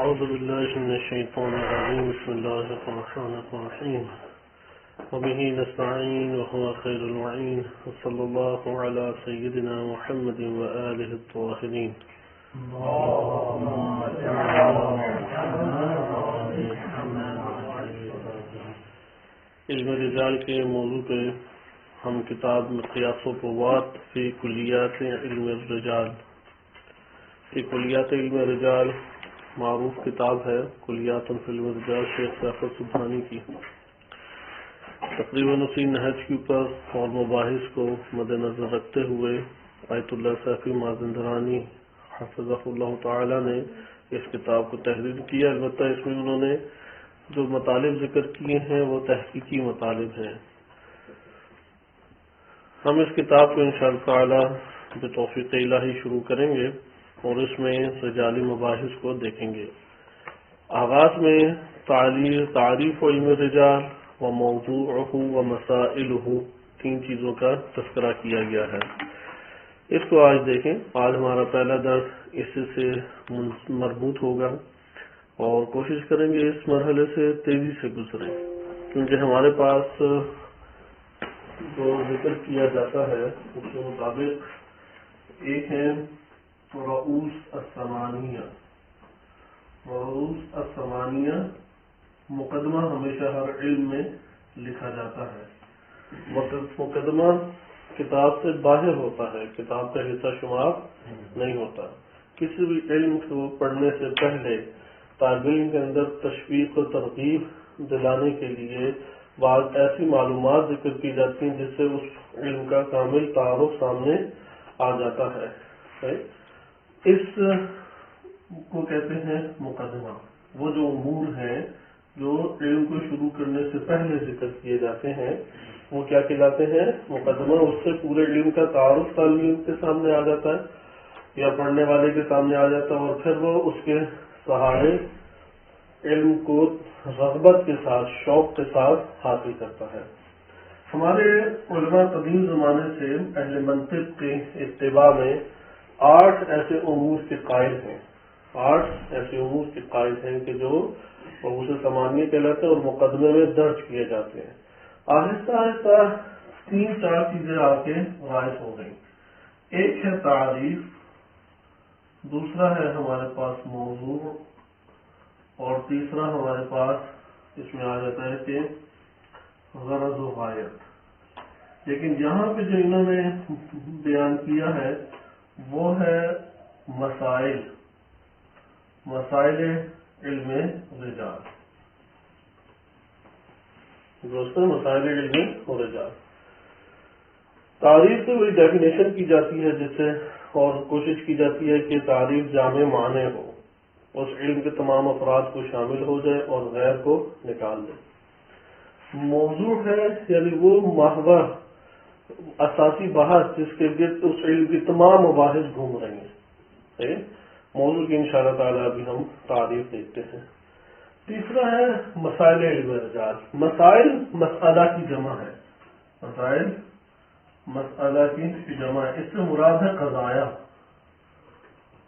أعوذ بالله من الشيطان الرجيم. بسم الله الرحمن الرحيم. وبه نستعين وهو خير الوعين. وصلى الله على سيدنا محمد وآله الطاهرين. علم رجال کے موضوع پہ ہم کتاب قیاس و فوات فی کلیات علم الرجال، فی کلیات علم الرجال معروف کتاب ہے کلیات فی علم الرجال شیخ سیف سبحانی کی. تقریباً اسی نہج کے اوپر اور مباحث کو مد نظر رکھتے ہوئے آیت اللہ سیفی مازندرانی حفظہ اللہ تعالی نے اس کتاب کو تحریر کیا. البتہ اس میں انہوں نے جو مطالب ذکر کیے ہیں وہ تحقیقی مطالب ہیں. ہم اس کتاب کو انشاءاللہ تعالی بتوفیق الہی شروع کریں گے اور اس میں رجالی مباحث کو دیکھیں گے. آغاز میں تعریف و علم الرجال و موضوعہ و مسائلہ، تین چیزوں کا تذکرہ کیا گیا ہے. اس کو آج دیکھیں. آج ہمارا پہلا درس اس سے مربوط ہوگا اور کوشش کریں گے اس مرحلے سے تیزی سے گزریں، کیونکہ ہمارے پاس جو ذکر کیا جاتا ہے اس کے مطابق ایک ہے رؤوس الثمانیہ. رؤوس الثمانیہ مقدمہ ہمیشہ ہر علم میں لکھا جاتا ہے. مقدمہ کتاب سے باہر ہوتا ہے، کتاب کا حصہ شمار نہیں ہوتا. کسی بھی علم کو پڑھنے سے پہلے طالب علم کے اندر تشویق و ترغیب دلانے کے لیے بعض ایسی معلومات ذکر کی جاتی ہیں جس سے اس علم کا کامل تعارف سامنے آ جاتا ہے. اس کو کہتے ہیں مقدمہ. وہ جو امور ہیں جو علم کو شروع کرنے سے پہلے ذکر کیے جاتے ہیں وہ کیا کہلاتے ہیں؟ مقدمہ. اس سے پورے علم کا تعارف طالب علم کے سامنے آ جاتا ہے یا پڑھنے والے کے سامنے آ جاتا ہے، اور پھر وہ اس کے سہارے علم کو رغبت کے ساتھ، شوق کے ساتھ حاصل کرتا ہے. ہمارے علماء قدیم زمانے سے اہل منطق کے اتباع میں 8 ایسے امور کے قائل ہیں. 8 ایسے امور کے قائل ہیں کہ جو اسے ثمانیہ کہلاتے ہیں اور مقدمے میں درج کیے جاتے ہیں. آہستہ آہستہ 3-4 چیزیں آ کے غائب ہو گئیں. ایک ہے تعریف، دوسرا ہے ہمارے پاس موضوع، اور تیسرا ہمارے پاس اس میں آ جاتا ہے کہ غرض و غایت. لیکن یہاں پہ جو انہوں نے بیان کیا ہے وہ ہے مسائل علم رجال. دوستوں، مسائل علم رجال. تعریف سے وہی ڈیفینیشن کی جاتی ہے جس سے اور کوشش کی جاتی ہے کہ تعریف جامع معنی ہو، اس علم کے تمام افراد کو شامل ہو جائے اور غیر کو نکال دے. موضوع ہے یعنی وہ محور اساسی بحث جس کے گرد اس علم کی تمام مباحث گھوم رہی ہیں. موضوع کی انشاءاللہ تعالیٰ ابھی ہم تعریف دیکھتے ہیں. تیسرا ہے مسائل علم رجال. مسائل مسئلہ کی جمع ہے. مسائل مسئلہ کی جمع ہے. اس سے مراد ہے قضایا.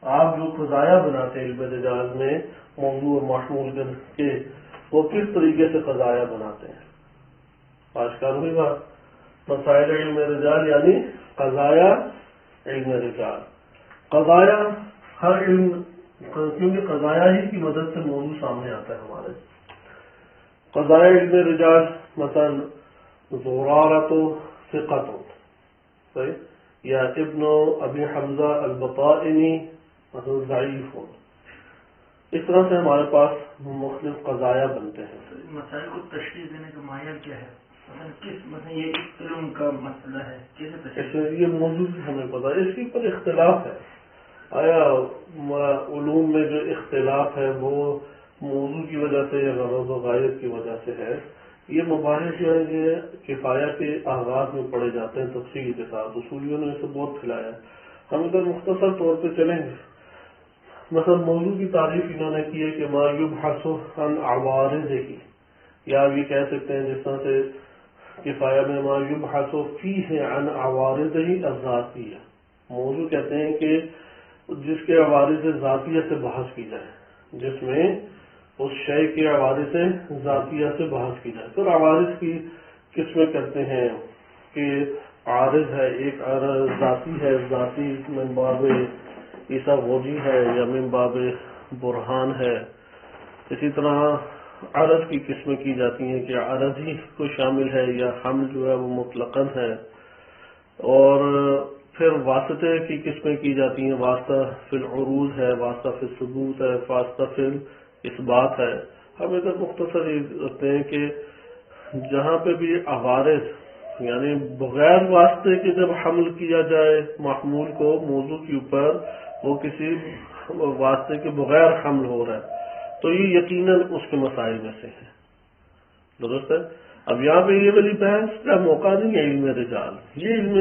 آپ جو قضایا بناتے ہیں علم رجال میں موضوع اور محمول کے، وہ کس طریقے سے قضایا بناتے ہیں. آج کل ہوئی بات مسائل علم رجال یعنی قضایا علم رجال. قضایا ہر علم، کیونکہ قضایا ہی کی مدد سے موضوع سامنے آتا ہے ہمارے. قضایا علم رجال مثلا زرارۃ ثقۃ، صحیح، یا ابن ابی حمزہ البطائنی مثلا ضعیف. اس طرح سے ہمارے پاس مختلف قضایا بنتے ہیں. مسائل کو تشریح دینے کا معیار کیا ہے؟ مثلا یہ علم کا مسئلہ ہے، کیسے یہ موضوع ہمیں پتا ہے. اس کے اوپر اختلاف ہے. آیا علوم میں جو اختلاف ہے وہ موضوع کی وجہ سے یا غرض و غایت کی وجہ سے ہے. یہ مباحث جو ہے یہ کفایہ کے آغاز میں پڑھے جاتے ہیں تفصیل کے ساتھ. اصولیوں نے اسے بہت کھلایا ہے. ہم ادھر مختصر طور پہ چلیں گے. مثلا موضوع کی تعریف انہوں نے کی ہے کہ ما یبحث عن عوارضہ، یا بھی کہہ سکتے ہیں جس طرح سے کفایہ میں ما یبحث فیہ عن عوارضہ الذاتیہ. موضوع کہتے ہیں کہ جس کے عوارض ذاتیہ سے بحث کی جائے. جس میں اس شے کی عوارض ذاتیہ سے بحث کی جائے. تو عوارض کی قسمیں کرتے ہیں کہ عارض ہے، ایک عارض ذاتی ہے، ذاتی من باب عیسیٰ وجی ہے یا من باب برہان ہے. اسی طرح عرض کی قسمیں کی جاتی ہیں کہ عرضی کو شامل ہے یا حمل جو ہے وہ مطلقاً ہے. اور پھر واسطے کی قسمیں کی جاتی ہیں، واسطہ فی العروض ہے، واسطہ فی الثبوت ہے، واسطہ فی الاثبات ہے. ہم ادھر مختصر یہ رکھتے ہیں کہ جہاں پہ بھی عوارض یعنی بغیر واسطے کے جب حمل کیا جائے محمول کو موضوع کے اوپر، وہ کسی واسطے کے بغیر حمل ہو رہا ہے تو یہ یقیناً اس کے مسائل میں سے ہے. درست ہے. اب یہاں پہ یہ والی بحث کا موقع نہیں ہے علم رجال، یہ علم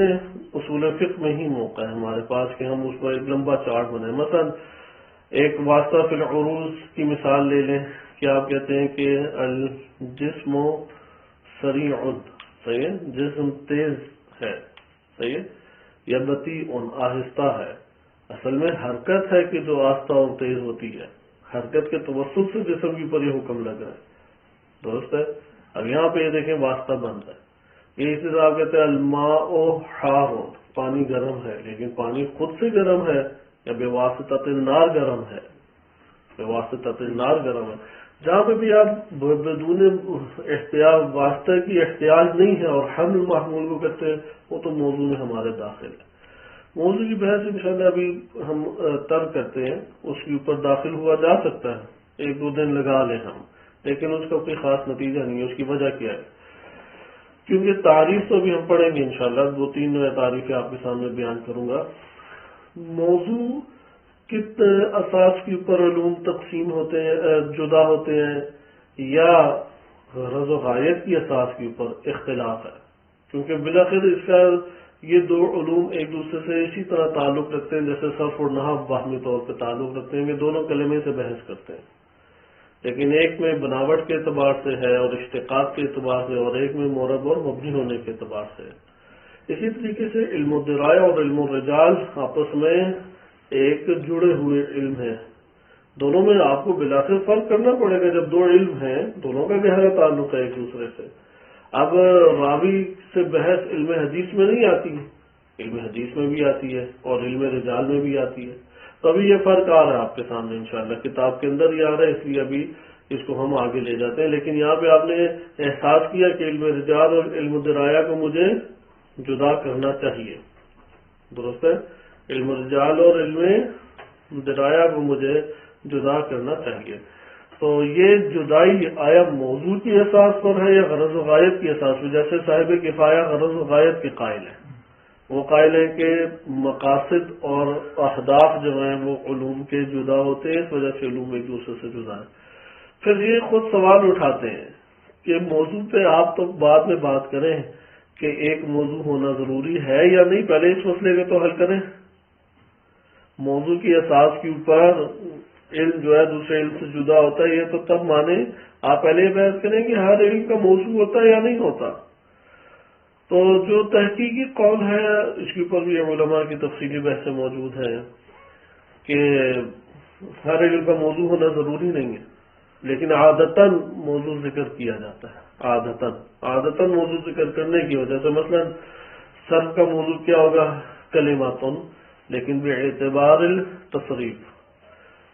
اصول فقہ میں ہی موقع ہے ہمارے پاس کہ ہم اس پر ایک لمبا چارٹ بنائیں. مثلا ایک واسطہ فی العروض کی مثال لے لیں کہ آپ کہتے ہیں کہ الجسم سریع، صحیح ہے، جسم تیز ہے، صحیح ہے، یا بطیء آہستہ ہے. اصل میں حرکت ہے کہ جو آہستہ اور تیز ہوتی ہے، حرکت کے توسط سے جسم کے اوپر یہ حکم لگ رہا ہے. درست ہے. اب یہاں پہ یہ دیکھیں واسطہ بند ہے. یہ اسی طرح آپ کہتے ہیں الماء حار، پانی گرم ہے، لیکن پانی خود سے گرم ہے یا بے واسطۃ النار گرم ہے؟ بے واسطۃ النار گرم ہے. جہاں پہ بھی آپ بدون احتیاط واسطے کی احتیاط نہیں ہے اور حمل محمول کو کرتے ہیں، وہ تو موضوع میں ہمارے داخل ہے. موضوع کی بحث انشاءاللہ ابھی ہم ترک کرتے ہیں، اس کے اوپر داخل ہوا جا سکتا ہے، ایک دو دن لگا لیں ہم، لیکن اس کا کوئی خاص نتیجہ نہیں ہے. اس کی وجہ کیا ہے؟ کیونکہ تعریف تو ابھی ہم پڑھیں گے انشاءاللہ، دو تین تعریفیں آپ کے سامنے بیان کروں گا. موضوع کتنے اساس کے اوپر علوم تقسیم ہوتے ہیں، جدا ہوتے ہیں، یا غرض و غایت کی اساس کے اوپر اختلاف ہے. کیونکہ بالآخر اس کا یہ دو علوم ایک دوسرے سے اسی طرح تعلق رکھتے ہیں جیسے صرف اور نحو باہمی طور پہ تعلق رکھتے ہیں کہ دونوں کلمے سے بحث کرتے ہیں، لیکن ایک میں بناوٹ کے اعتبار سے ہے اور اشتقاق کے اعتبار سے، اور ایک میں مورب اور مبنی ہونے کے اعتبار سے. اسی طریقے سے علم الدرایہ اور علم الرجال آپس میں ایک جڑے ہوئے علم ہیں. دونوں میں آپ کو بلاخر فرق کرنا پڑے گا. جب دو علم ہیں دونوں کا گہرا تعلق ہے ایک دوسرے سے. اب راوی سے بحث علم حدیث میں نہیں آتی، علم حدیث میں بھی آتی ہے اور علم رجال میں بھی آتی ہے. تو ابھی یہ فرق آ رہا ہے آپ کے سامنے انشاءاللہ، کتاب کے اندر ہی آ رہا ہے، اس لیے ابھی اس کو ہم آگے لے جاتے ہیں. لیکن یہاں پہ آپ نے احساس کیا کہ علم رجال اور علم درایا کو مجھے جدا کرنا چاہیے. درست ہے. علم رجال اور علم درایا کو مجھے جدا کرنا چاہیے. تو یہ جدائی آیا موضوع کی اساس پر ہے یا غرض و غایت کی اساس پر؟ جیسے صاحب کفایہ غرض و غایت کے قائل ہیں، وہ قائل ہیں کہ مقاصد اور اہداف جو ہیں وہ علوم کے جدا ہوتے ہیں، اس وجہ سے علوم ایک دوسرے سے جدا ہیں. پھر یہ خود سوال اٹھاتے ہیں کہ موضوع پہ آپ تو بعد میں بات کریں کہ ایک موضوع ہونا ضروری ہے یا نہیں، پہلے اس مسئلے کو تو حل کریں. موضوع کی اساس کے اوپر علم جو ہے دوسرے علم سے جدا ہوتا ہے، یہ تو تب مانیں آپ پہلے یہ بحث کریں کہ ہر علم کا موضوع ہوتا ہے یا نہیں ہوتا. تو جو تحقیقی قول ہے اس کے اوپر بھی علماء کی تفصیلی بحثیں موجود ہیں کہ ہر علم کا موضوع ہونا ضروری نہیں ہے، لیکن عادتاً موضوع ذکر کیا جاتا ہے. عادتاً موضوع ذکر کرنے کی وجہ سے مثلا صرف کا موضوع کیا ہوگا؟ کلماتن، لیکن باعتبار التصریف.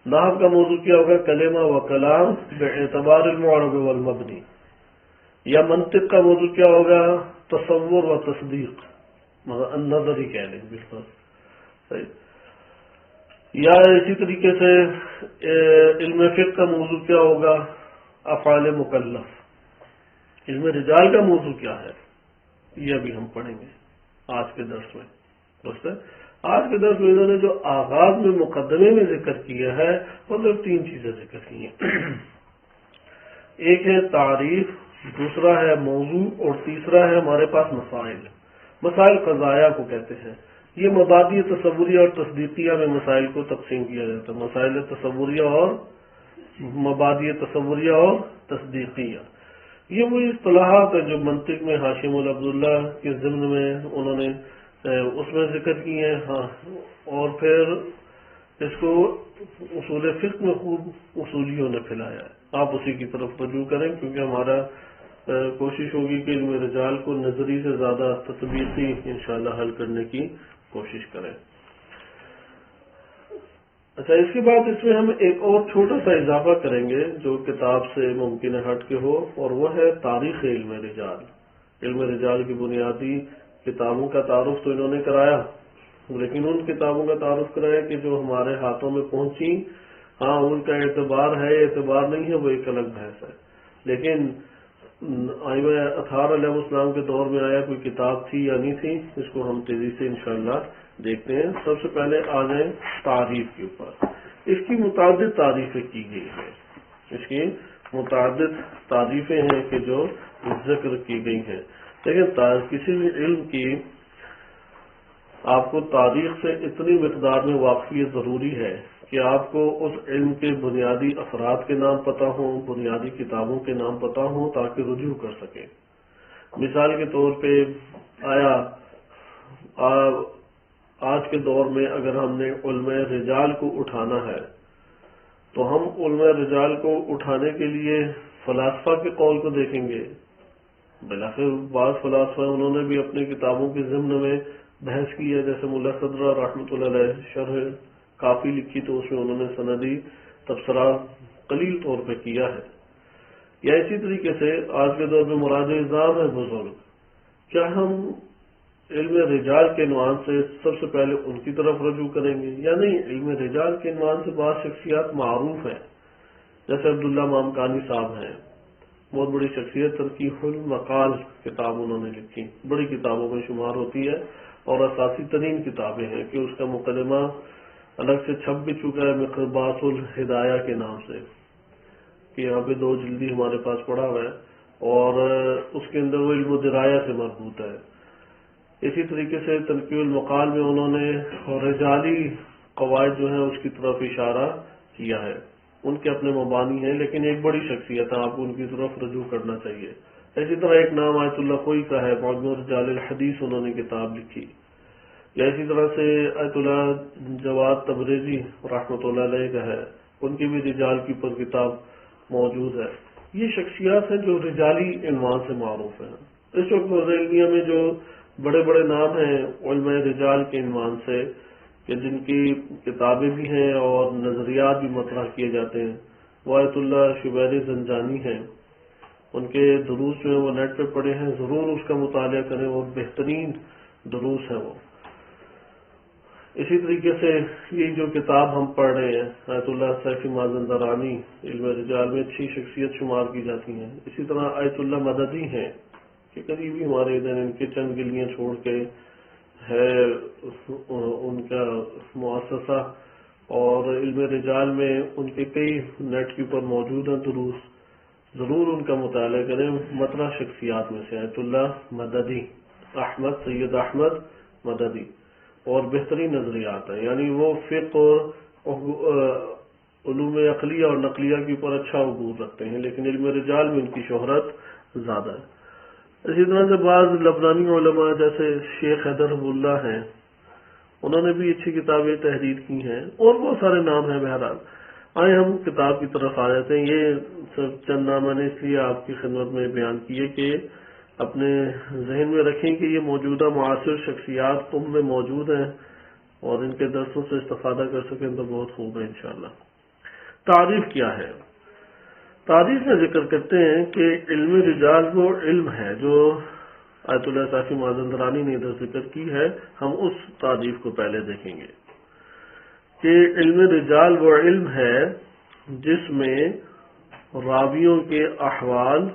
نحو کا موضوع کیا ہوگا؟ کلمہ و کلام باعتبار المعرب والمبنی. یا منطق کا موضوع کیا ہوگا؟ تصور و تصدیق، نظر ہی کہہ لیں بالکل صحیح. یا اسی طریقے سے علم فقہ کا موضوع کیا ہوگا؟ افعال مکلف. علم رجال کا موضوع کیا ہے؟ یہ ابھی ہم پڑھیں گے آج کے درس میں. درست ہے. آج کے درس میں انہوں نے جو آغاز میں مقدمے میں ذکر کیا ہے وہ صرف تین چیزیں ذکر کی ہیں. ایک ہے تعریف، دوسرا ہے موضوع، اور تیسرا ہے ہمارے پاس مسائل. مسائل قضایہ کو کہتے ہیں. یہ مبادی تصوریہ اور تصدیقیہ میں مسائل کو تقسیم کیا جاتا ہے. مسائل تصوریہ اور مبادی تصوریہ اور تصدیقیہ، یہ وہی اصطلاحات ہیں جو منطق میں ہاشم العبداللہ کے ضمن میں انہوں نے اس میں ذکر کی ہیں. ہاں، اور پھر اس کو اصول فقہ میں خوب اصولیوں نے پھیلایا ہے. آپ اسی کی طرف رجوع کریں، کیونکہ ہمارا کوشش ہوگی کہ علم رجال کو نظری سے زیادہ تطبیقی انشاءاللہ حل کرنے کی کوشش کریں. اچھا، اس کے بعد اس میں ہم ایک اور چھوٹا سا اضافہ کریں گے جو کتاب سے ممکن ہٹ کے ہو، اور وہ ہے تاریخ علم رجال. علم رجال کی بنیادی کتابوں کا تعارف تو انہوں نے کرایا، لیکن ان کتابوں کا تعارف کرایا کہ جو ہمارے ہاتھوں میں پہنچی. ہاں، ان کا اعتبار ہے اعتبار نہیں ہے وہ ایک الگ بحث ہے، لیکن ائمہ اطہار علیہ السلام کے دور میں آیا کوئی کتاب تھی یا نہیں تھی، اس کو ہم تیزی سے انشاءاللہ دیکھتے ہیں. سب سے پہلے آ جائیں تعریف کے اوپر. اس کی متعدد تعریفیں کی گئی ہیں، اس کی متعدد تعریفیں ہیں کہ جو ذکر کی گئی ہیں. لیکن کسی بھی علم کی آپ کو تاریخ سے اتنی مقدار میں واقفیت ضروری ہے کہ آپ کو اس علم کے بنیادی افراد کے نام پتہ ہوں، بنیادی کتابوں کے نام پتہ ہوں، تاکہ رجوع کر سکیں. مثال کے طور پہ آج کے دور میں اگر ہم نے علم رجال کو اٹھانا ہے تو ہم علم رجال کو اٹھانے کے لیے فلاسفہ کے قول کو دیکھیں گے. بلاخر بعض فلاسفہ انہوں نے بھی اپنی کتابوں کے ضمن میں بحث کی ہے، جیسے ملا صدرہ رحمۃ اللہ علیہ شرح کافی لکھی تو اس میں انہوں نے سندی تبصرہ قلیل طور پہ کیا ہے. یا اسی طریقے سے آج کے دور میں مراجع نظام ہے بزرگ، کیا ہم علم رجال کے عنوان سے سب سے پہلے ان کی طرف رجوع کریں گے یا نہیں؟ علم رجال کے عنوان سے بعض شخصیات معروف ہیں، جیسے عبداللہ مامکانی صاحب ہیں، بہت بڑی شخصیت. تنقیح المقال کتاب انہوں نے لکھی، بڑی کتابوں میں شمار ہوتی ہے اور اساسی ترین کتابیں ہیں کہ اس کا مقدمہ الگ سے چھپ بھی چکا ہے مقباس الہدایہ کے نام سے، کہ یہاں پہ 2 جلدی ہمارے پاس پڑا ہوا ہے، اور اس کے اندر وہ علم درایا سے مربوط ہے. اسی طریقے سے تنقیح المقال میں انہوں نے رجالی قواعد جو ہیں اس کی طرف اشارہ کیا ہے. ان کے اپنے مبانی ہیں، لیکن ایک بڑی شخصیت ہے، آپ کو ان کی طرف رجوع کرنا چاہیے. اسی طرح ایک نام آیت اللہ کوئی کا ہے، معجم رجال الحدیث انہوں نے کتاب لکھی. یا اسی طرح سے آیت اللہ جواد تبریزی رحمۃ اللہ علیہ کا ہے، ان کی بھی رجال کی پر کتاب موجود ہے. یہ شخصیات ہیں جو رجالی عنوان سے معروف ہیں. اس وقت علمیہ میں جو بڑے بڑے نام ہیں علم رجال کے عنوان سے کہ جن کی کتابیں بھی ہیں اور نظریات بھی مطرح کیے جاتے ہیں، وہ آیت اللہ شبیر زنجانی ہیں. ان کے دروس جو ہیں وہ نیٹ پہ پڑے ہیں، ضرور اس کا مطالعہ کریں، اور بہترین دروس ہیں وہ. اسی طریقے سے یہ جو کتاب ہم پڑھ رہے ہیں آیت اللہ سیفی مازندرانی علم رجال میں اچھی شخصیت شمار کی جاتی ہیں. اسی طرح آیت اللہ مددی ہیں کہ قریبی ہمارے ادھر ان کے چند گلیاں چھوڑ کے ہے ان کا مؤسسہ، اور علم رجال میں ان کے کئی نیٹ کے اوپر موجود ہیں دروس، ضرور ان کا مطالعہ کریں. مطرح شخصیات میں سے آیت اللہ مددی، احمد سید احمد مددی، اور بہترین نظریات ہیں. یعنی وہ فقہ اور علوم عقلیہ اور نقلیہ کے اوپر اچھا عبور رکھتے ہیں، لیکن علم رجال میں ان کی شہرت زیادہ ہے. اسی طرح سے بعض لبنانی علماء جیسے شیخ حیدر اللہ ہیں، انہوں نے بھی اچھی کتابیں تحریر کی ہیں، اور بہت سارے نام ہیں. بہرحال آئے ہم کتاب کی طرف آ جاتے ہیں. یہ سب چند نام میں نے اس لیے آپ کی خدمت میں بیان کیے کہ اپنے ذہن میں رکھیں کہ یہ موجودہ معاصر شخصیات تم میں موجود ہیں، اور ان کے درسوں سے استفادہ کر سکیں تو بہت خوب ہے انشاءاللہ. تعریف کیا ہے؟ تعریف میں ذکر کرتے ہیں کہ علم رجال وہ علم ہے جو آیت اللہ صافی مازندرانی نے ادھر ذکر کی ہے. ہم اس تعریف کو پہلے دیکھیں گے کہ علم رجال وہ علم ہے جس میں راویوں کے احوال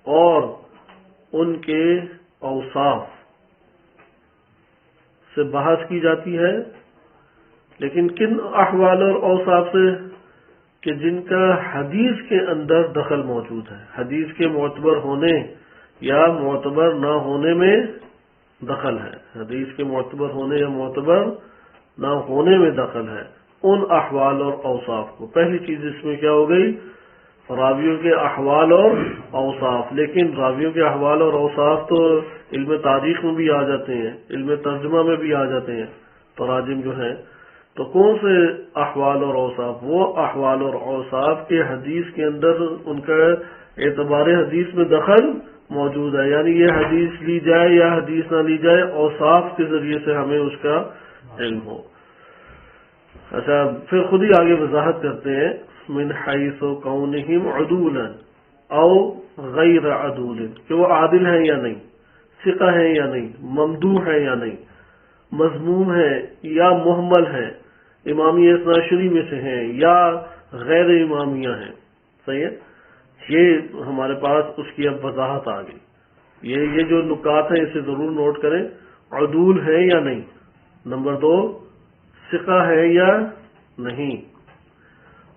اور ان کے اوصاف سے بحث کی جاتی ہے. لیکن کن احوال اور اوصاف سے؟ کہ جن کا حدیث کے اندر دخل موجود ہے، حدیث کے معتبر ہونے یا معتبر نہ ہونے میں دخل ہے، حدیث کے معتبر ہونے یا معتبر نہ ہونے میں دخل ہے. ان احوال اور اوصاف کو پہلی چیز اس میں کیا ہو گئی؟ راویوں کے احوال اور اوصاف. لیکن راویوں کے احوال اور اوصاف تو علم تاریخ میں بھی آ جاتے ہیں، علم ترجمہ میں بھی آ جاتے ہیں. تراجم جو ہیں تو کون سے احوال اور اوصاف؟ وہ احوال اور اوصاف کے حدیث کے اندر ان کا اعتبار حدیث میں دخل موجود ہے، یعنی یہ حدیث لی جائے یا حدیث نہ لی جائے، اوصاف کے ذریعے سے ہمیں اس کا علم ہو۔ اچھا، پھر خود ہی آگے وضاحت کرتے ہیں، من حیث کونہم عدولا او غیر عدول، کہ وہ عادل ہیں یا نہیں، ثقہ ہیں یا نہیں، ممدوح ہیں یا نہیں، مذموم ہے یا محمل ہے، امامیہ اثنا عشری میں سے ہیں یا غیر امامیہ ہیں۔ صحیح ہے، یہ ہمارے پاس اس کی اب وضاحت آ گئی۔ یہ جو نکات ہیں اسے ضرور نوٹ کریں، عدول ہے یا نہیں، نمبر 2 ثقہ ہے یا نہیں،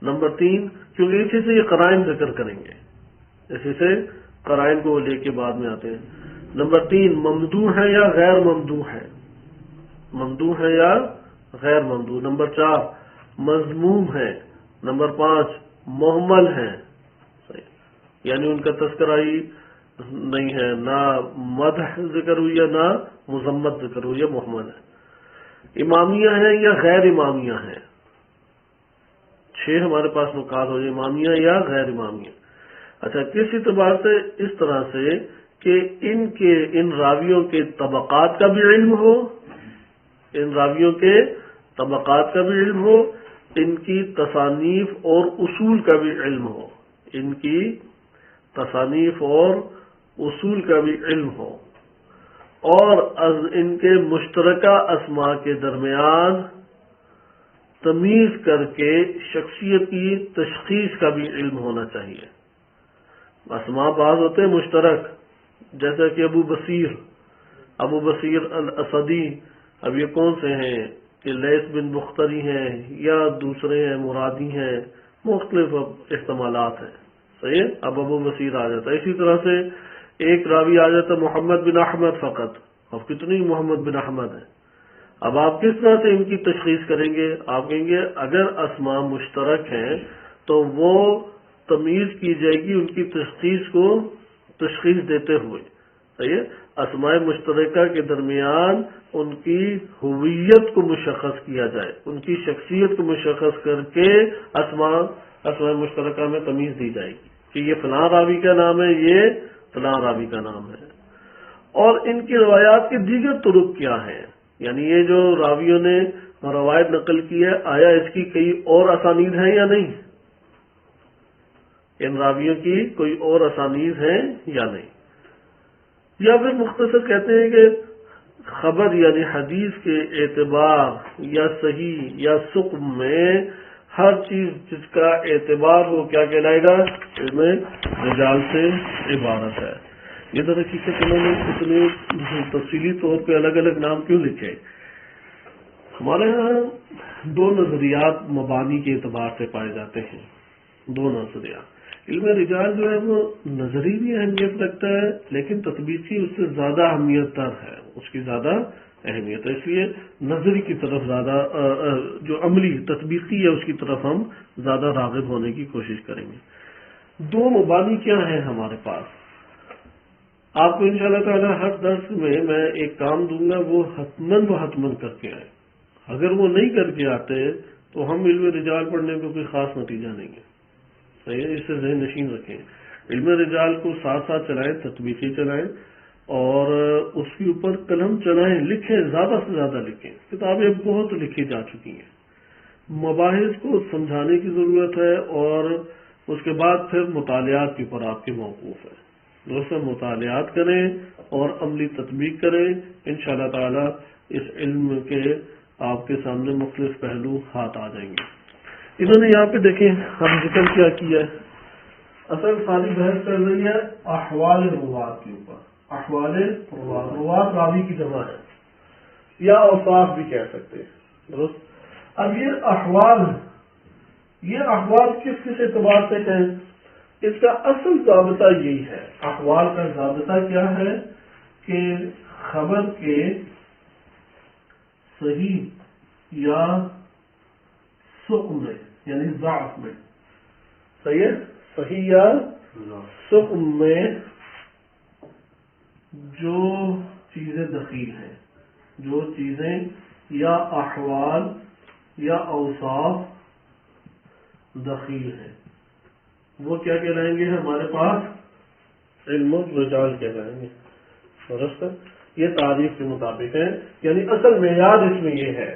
نمبر 3 کیونکہ اسی سے یہ قرائن ذکر کریں گے، اسی سے قرائن کو لے کے بعد میں آتے ہیں۔ نمبر 3 ممدوح ہے یا غیر ممدوح ہے، ممدوح ہے یا غیر ممدوح۔ نمبر 4 مذموم ہے۔ نمبر 5 محمل ہے، یعنی ان کا تذکرہ ہی نہیں ہے، نہ مدح ذکر ہوئی ہے نہ مذمت ذکر ہوئی ہے، محمل ہے۔ امامیہ ہے یا غیر امامیہ ہے، 6 ہمارے پاس نکات ہو جائے، امامیہ یا غیر امامیہ۔ اچھا، کس اعتبار سے؟ اس طرح سے کہ ان راویوں کے طبقات کا بھی علم ہو، ان راویوں کے طبقات کا بھی علم ہو، ان کی تصانیف اور اصول کا بھی علم ہو، ان کی تصانیف اور اصول کا بھی علم ہو، اور ان کے مشترکہ اسماء کے درمیان تمیز کر کے شخصیت کی تشخیص کا بھی علم ہونا چاہیے۔ اسماء بعض ہوتے ہیں مشترک، جیسا کہ ابو بصیر الاسدی، اب یہ کون سے ہیں کہ لیث بن بختری ہیں یا دوسرے ہیں، مرادی ہیں، مختلف احتمالات ہیں۔ صحیح ہے، اب ابو بصیر آ جاتا ہے۔ اسی طرح سے ایک راوی آ جاتا ہے محمد بن احمد فقط، اب کتنی محمد بن احمد ہیں؟ اب آپ کس طرح سے ان کی تشخیص کریں گے؟ آپ کہیں گے اگر اسماء مشترک ہیں تو وہ تمیز کی جائے گی ان کی تشخیص دیتے ہوئے۔ صحیح ہے، اسماء مشترکہ کے درمیان ان کی ہویت کو مشخص کیا جائے، ان کی شخصیت کو مشخص کر کے اسماء مشترکہ میں تمیز دی جائے گی کہ یہ فلاں راوی کا نام ہے، یہ فلاں راوی کا نام ہے۔ اور ان کی روایات کے دیگر طرق کیا ہیں، یعنی یہ جو راویوں نے روایت نقل کی ہے، آیا اس کی کئی اور اسانید ہیں یا نہیں، ان راویوں کی کوئی اور اسانید ہیں یا نہیں۔ یا پھر مختصر کہتے ہیں کہ خبر یعنی حدیث کے اعتبار یا صحیح یا سقم میں ہر چیز جس کا اعتبار ہو کیا کہلائے گا؟ علم رجال سے عبارت ہے۔ یہ در حقیقت انہوں نے اتنے تفصیلی طور پہ الگ الگ نام کیوں لکھے؟ ہمارے ہاں 2 نظریات مبانی کے اعتبار سے پائے جاتے ہیں، 2 نظریات۔ علم رجال جو ہے وہ نظری بھی اہمیت رکھتا ہے، لیکن تطبیقی اس سے زیادہ اہمیت تر ہے، اس کی زیادہ اہمیت ہے، اس لیے نظری کی طرف زیادہ جو عملی تطبیقی ہے اس کی طرف ہم زیادہ راغب ہونے کی کوشش کریں گے۔ 2 مبانی کیا ہیں ہمارے پاس؟ آپ کو انشاءاللہ تعالی ہر درس میں ایک کام دوں گا، وہ حتمن کر کے آئے۔ اگر وہ نہیں کر کے آتے تو ہم علم رجال پڑھنے کو کوئی خاص نتیجہ نہیں ہے۔ صحیح ہے، اسے ذہن نشین رکھیں، علم رجال کو ساتھ ساتھ چلائیں، تطبیقی چلائیں، اور اس کے اوپر قلم چلائیں، لکھیں، زیادہ سے زیادہ لکھیں۔ کتابیں بہت لکھی جا چکی ہیں، مباحث کو سمجھانے کی ضرورت ہے، اور اس کے بعد پھر مطالعات کے اوپر آپ کے موقوف ہے۔ دوستوں، مطالعات کریں اور عملی تطبیق کریں، انشاءاللہ تعالی اس علم کے آپ کے سامنے مختلف پہلو ہاتھ آ جائیں گے۔ انہوں نے یہاں پہ دیکھیں ہم ذکر کیا کیا ہے، اصل ساری بحث کر رہی ہے احوال روات کے اوپر۔ احوال روات راوی کی جمع ہے، یا اوصاف بھی کہہ سکتے ہیں، درست۔ اب یہ احوال کس اعتبار سے ہیں؟ اس کا اصل ضابطہ یہی ہے، احوال کا ضابطہ کیا ہے کہ خبر کے صحیح یا سقم میں، یعنی ضعف میں، صحیح ہے، صحیح یا سقم میں جو چیزیں دخیل ہیں، جو چیزیں یا احوال یا اوصاف دخیل ہیں وہ کیا کہلائیں گے ہمارے پاس علم الرجال کہلائیں گے. درست ہے. یہ تعریف کے مطابق ہے. یعنی اصل معیار اس میں یہ ہے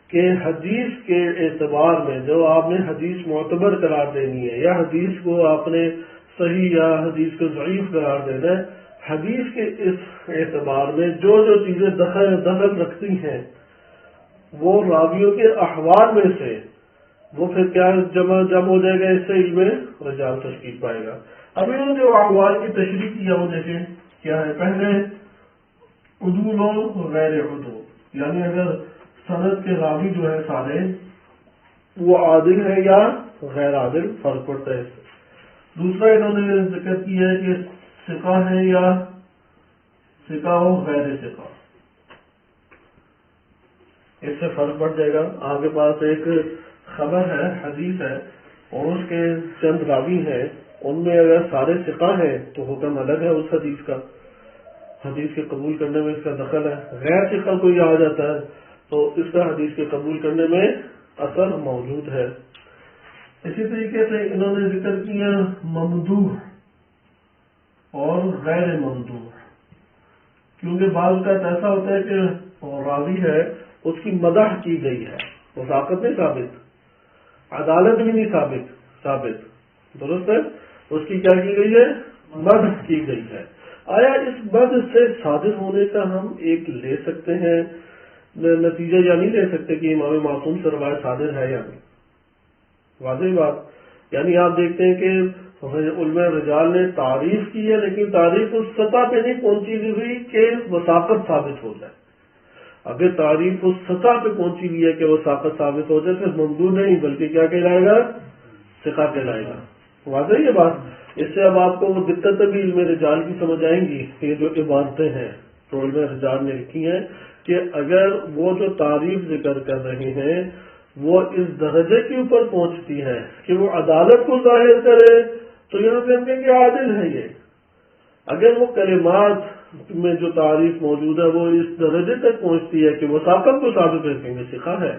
کہ حدیث کے اعتبار میں جو آپ نے حدیث معتبر قرار دینی ہے یا حدیث کو آپ نے صحیح یا حدیث کو ضعیف قرار دینا ہے، حدیث کے اس اعتبار میں جو چیزیں دخل رکھتی ہیں وہ راویوں کے احوال میں سے وہ پھر کیا جمع ہو جائے گا، اس سے علم رجال تشکیل پائے گا. اب انہوں نے جو احوال کی تشریح کیا وہ دیکھیں کیا ہے. پہلے عدول و غیر عدول، یعنی اگر سند کے راوی جو ہے سارے وہ عادل ہے یا غیر عادل، فرق پڑتا ہے اس سے. دوسرا انہوں نے ذکر کیا ہے کہ ثقہ ہے یا ثقہ ہو غیر ثقہ، اس سے فرق پڑ جائے گا. آپ کے پاس ایک خبر ہے، حدیث ہے، اور اس کے چند راوی ہیں، ان میں اگر سارے ثقہ ہیں تو حکم الگ ہے اس حدیث کا، حدیث کے قبول کرنے میں اس کا دخل ہے. غیر ثقہ کوئی آ جاتا ہے تو اس کا حدیث کے قبول کرنے میں اثر موجود ہے. اسی طریقے سے انہوں نے ذکر کیا ممدوح اور غیر ممدوح، کیونکہ بعض کا ایسا ہوتا ہے کہ راوی ہے اس کی مدح کی گئی ہے، وثاقت نہیں ثابت، عدالت بھی نہیں ثابت، درست ہے، اس کی کیا کی گئی ہے، مدح کی گئی ہے. آیا اس مدح سے صادر ہونے کا ہم ایک لے سکتے ہیں نتیجہ یا نہیں لے سکتے کہ امام معصوم سے روایت صادر ہے یا نہیں؟ واضح بات. یعنی آپ دیکھتے ہیں کہ علماء رجال نے تعریف کی ہے لیکن تعریف اس سطح پہ نہیں پہنچی ہوئی کہ وثاقت ثابت ہو جائے. اگر تعریف اس سطح پہ پہنچی ہوئی ہے کہ وثاقت ثابت ہو جائے پھر ممدوح نہیں بلکہ کیا کہلائے گا، ثقہ کہلائے گا. واضح یہ بات. اس سے اب آپ کو وہ دقت بھی علم رجال کی سمجھ آئیں گی. یہ جو عبارتیں ہیں تو علم رجال نے لکھی ہیں کہ اگر وہ جو تعریف ذکر کر رہے ہیں وہ اس درجے کے اوپر پہنچتی ہے کہ وہ عدالت کو ظاہر کرے تو یہاں پہ ہم کہیں گے عادل ہے یہ. اگر وہ کلمات میں جو تعریف موجود ہے وہ اس درجے تک پہنچتی ہے کہ وہ وثاقت کو ثابت رکھیں گے ثقہ ہے.